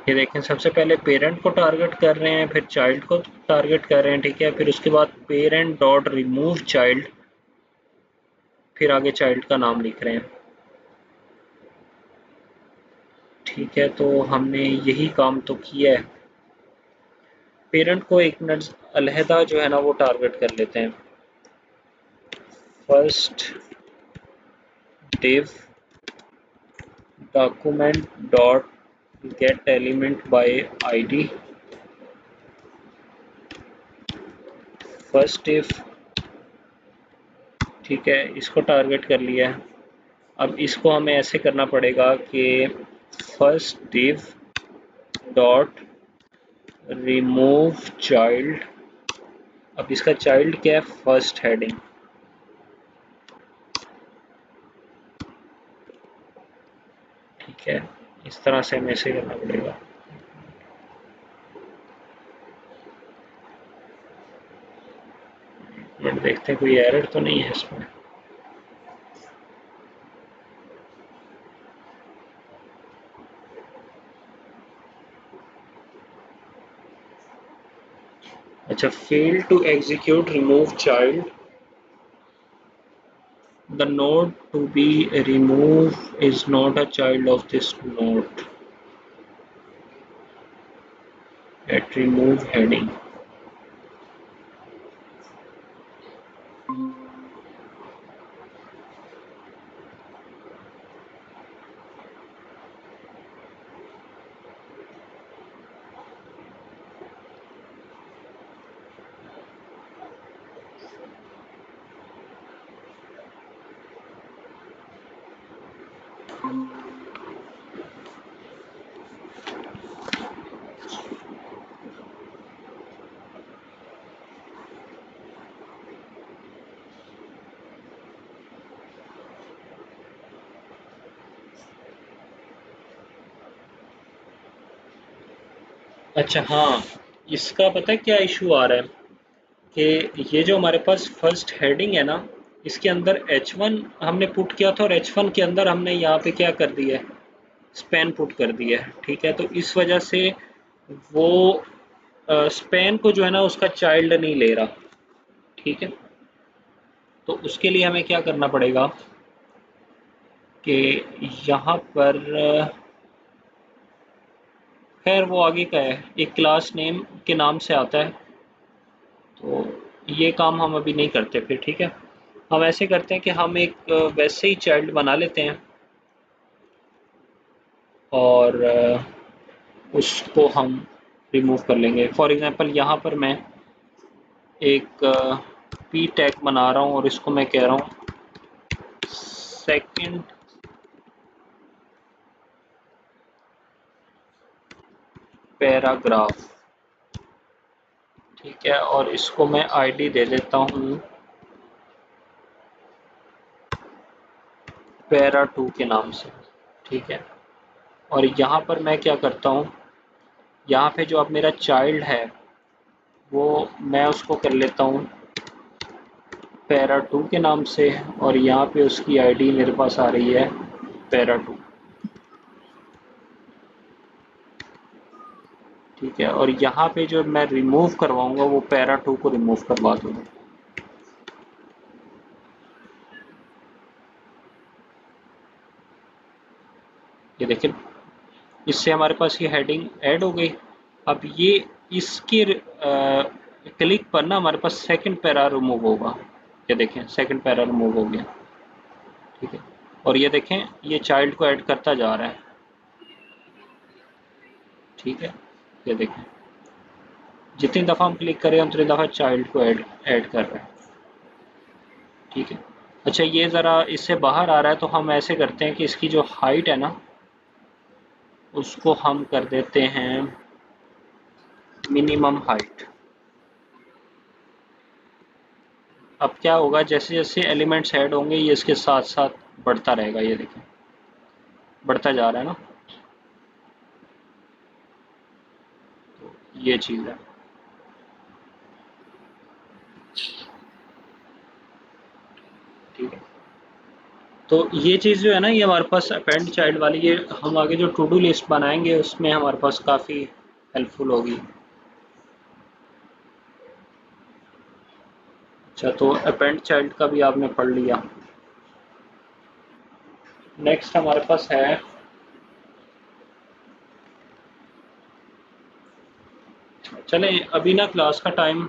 ये देखें, सबसे पहले पेरेंट को टारगेट कर रहे हैं, फिर चाइल्ड को टारगेट कर रहे हैं, ठीक है। फिर उसके बाद पेरेंट डॉट रिमूव चाइल्ड, फिर आगे चाइल्ड का नाम लिख रहे हैं, ठीक है। तो हमने यही काम तो किया है। पेरेंट को एक मिनट अलहदा जो है ना वो टारगेट कर लेते हैं। First div document dot get element by ID, first div, ठीक है, इसको टारगेट कर लिया है। अब इसको हमें ऐसे करना पड़ेगा कि first div dot remove child, अब इसका चाइल्ड क्या है, फर्स्ट हेडिंग, ठीक है। इस तरह से हमें ऐसे करना पड़ेगा। बट देखते हैं कोई एरर तो नहीं है इसमें। अच्छा, fail to execute remove child, the node to be removed is not a child of this node at remove heading। अच्छा हाँ, इसका पता है क्या इशू आ रहा है, कि ये जो हमारे पास फर्स्ट हेडिंग है ना, इसके अंदर H1 हमने पुट किया था और H1 के अंदर हमने यहाँ पे क्या कर दिया है, स्पैन पुट कर दिया है। ठीक है, तो इस वजह से वो स्पैन को जो है ना उसका चाइल्ड नहीं ले रहा। ठीक है, तो उसके लिए हमें क्या करना पड़ेगा कि यहाँ पर खैर वो आगे का है, एक क्लास नेम के नाम से आता है, तो ये काम हम अभी नहीं करते फिर। ठीक है, हम ऐसे करते हैं कि हम एक वैसे ही चाइल्ड बना लेते हैं और उसको हम रिमूव कर लेंगे। फॉर एग्ज़ाम्पल यहाँ पर मैं एक पी टैग बना रहा हूँ और इसको मैं कह रहा हूँ सेकंड पैराग्राफ। ठीक है, और इसको मैं आईडी दे देता हूँ पैरा 2 के नाम से। ठीक है, और यहाँ पर मैं क्या करता हूँ, यहाँ पे जो अब मेरा चाइल्ड है वो मैं उसको कर लेता हूँ पैरा 2 के नाम से, और यहाँ पे उसकी आईडी मेरे पास आ रही है पैरा 2। ठीक है, और यहाँ पे जो मैं रिमूव करवाऊंगा वो पैरा 2 को रिमूव करवा दूंगा। ये देखिए, इससे हमारे पास ये हेडिंग ऐड हो गई। अब ये इसके क्लिक पर ना हमारे पास सेकंड पैरा रिमूव होगा। ये देखें, सेकंड पैरा रिमूव हो गया। ठीक है, और ये देखें ये चाइल्ड को ऐड करता जा रहा है। ठीक है, ये देखें जितनी दफ़ा हम क्लिक करें उतनी दफ़ा चाइल्ड को ऐड कर रहे हैं। ठीक है, अच्छा ये ज़रा इससे बाहर आ रहा है, तो हम ऐसे करते हैं कि इसकी जो हाइट है ना उसको हम कर देते हैं मिनिमम हाइट। अब क्या होगा, जैसे जैसे एलिमेंट्स ऐड होंगे ये इसके साथ साथ बढ़ता रहेगा। ये देखें बढ़ता जा रहा है ना, ये चीज़ है। ठीक है, तो ये चीज़ जो है ना, ये हमारे पास अपेंड चाइल्ड वाली, ये हम आगे जो टू डू लिस्ट बनाएंगे उसमें हमारे पास काफ़ी हेल्पफुल होगी। अच्छा, तो अपेंड चाइल्ड का भी आपने पढ़ लिया। नेक्स्ट हमारे पास है चलें, अभी ना क्लास का टाइम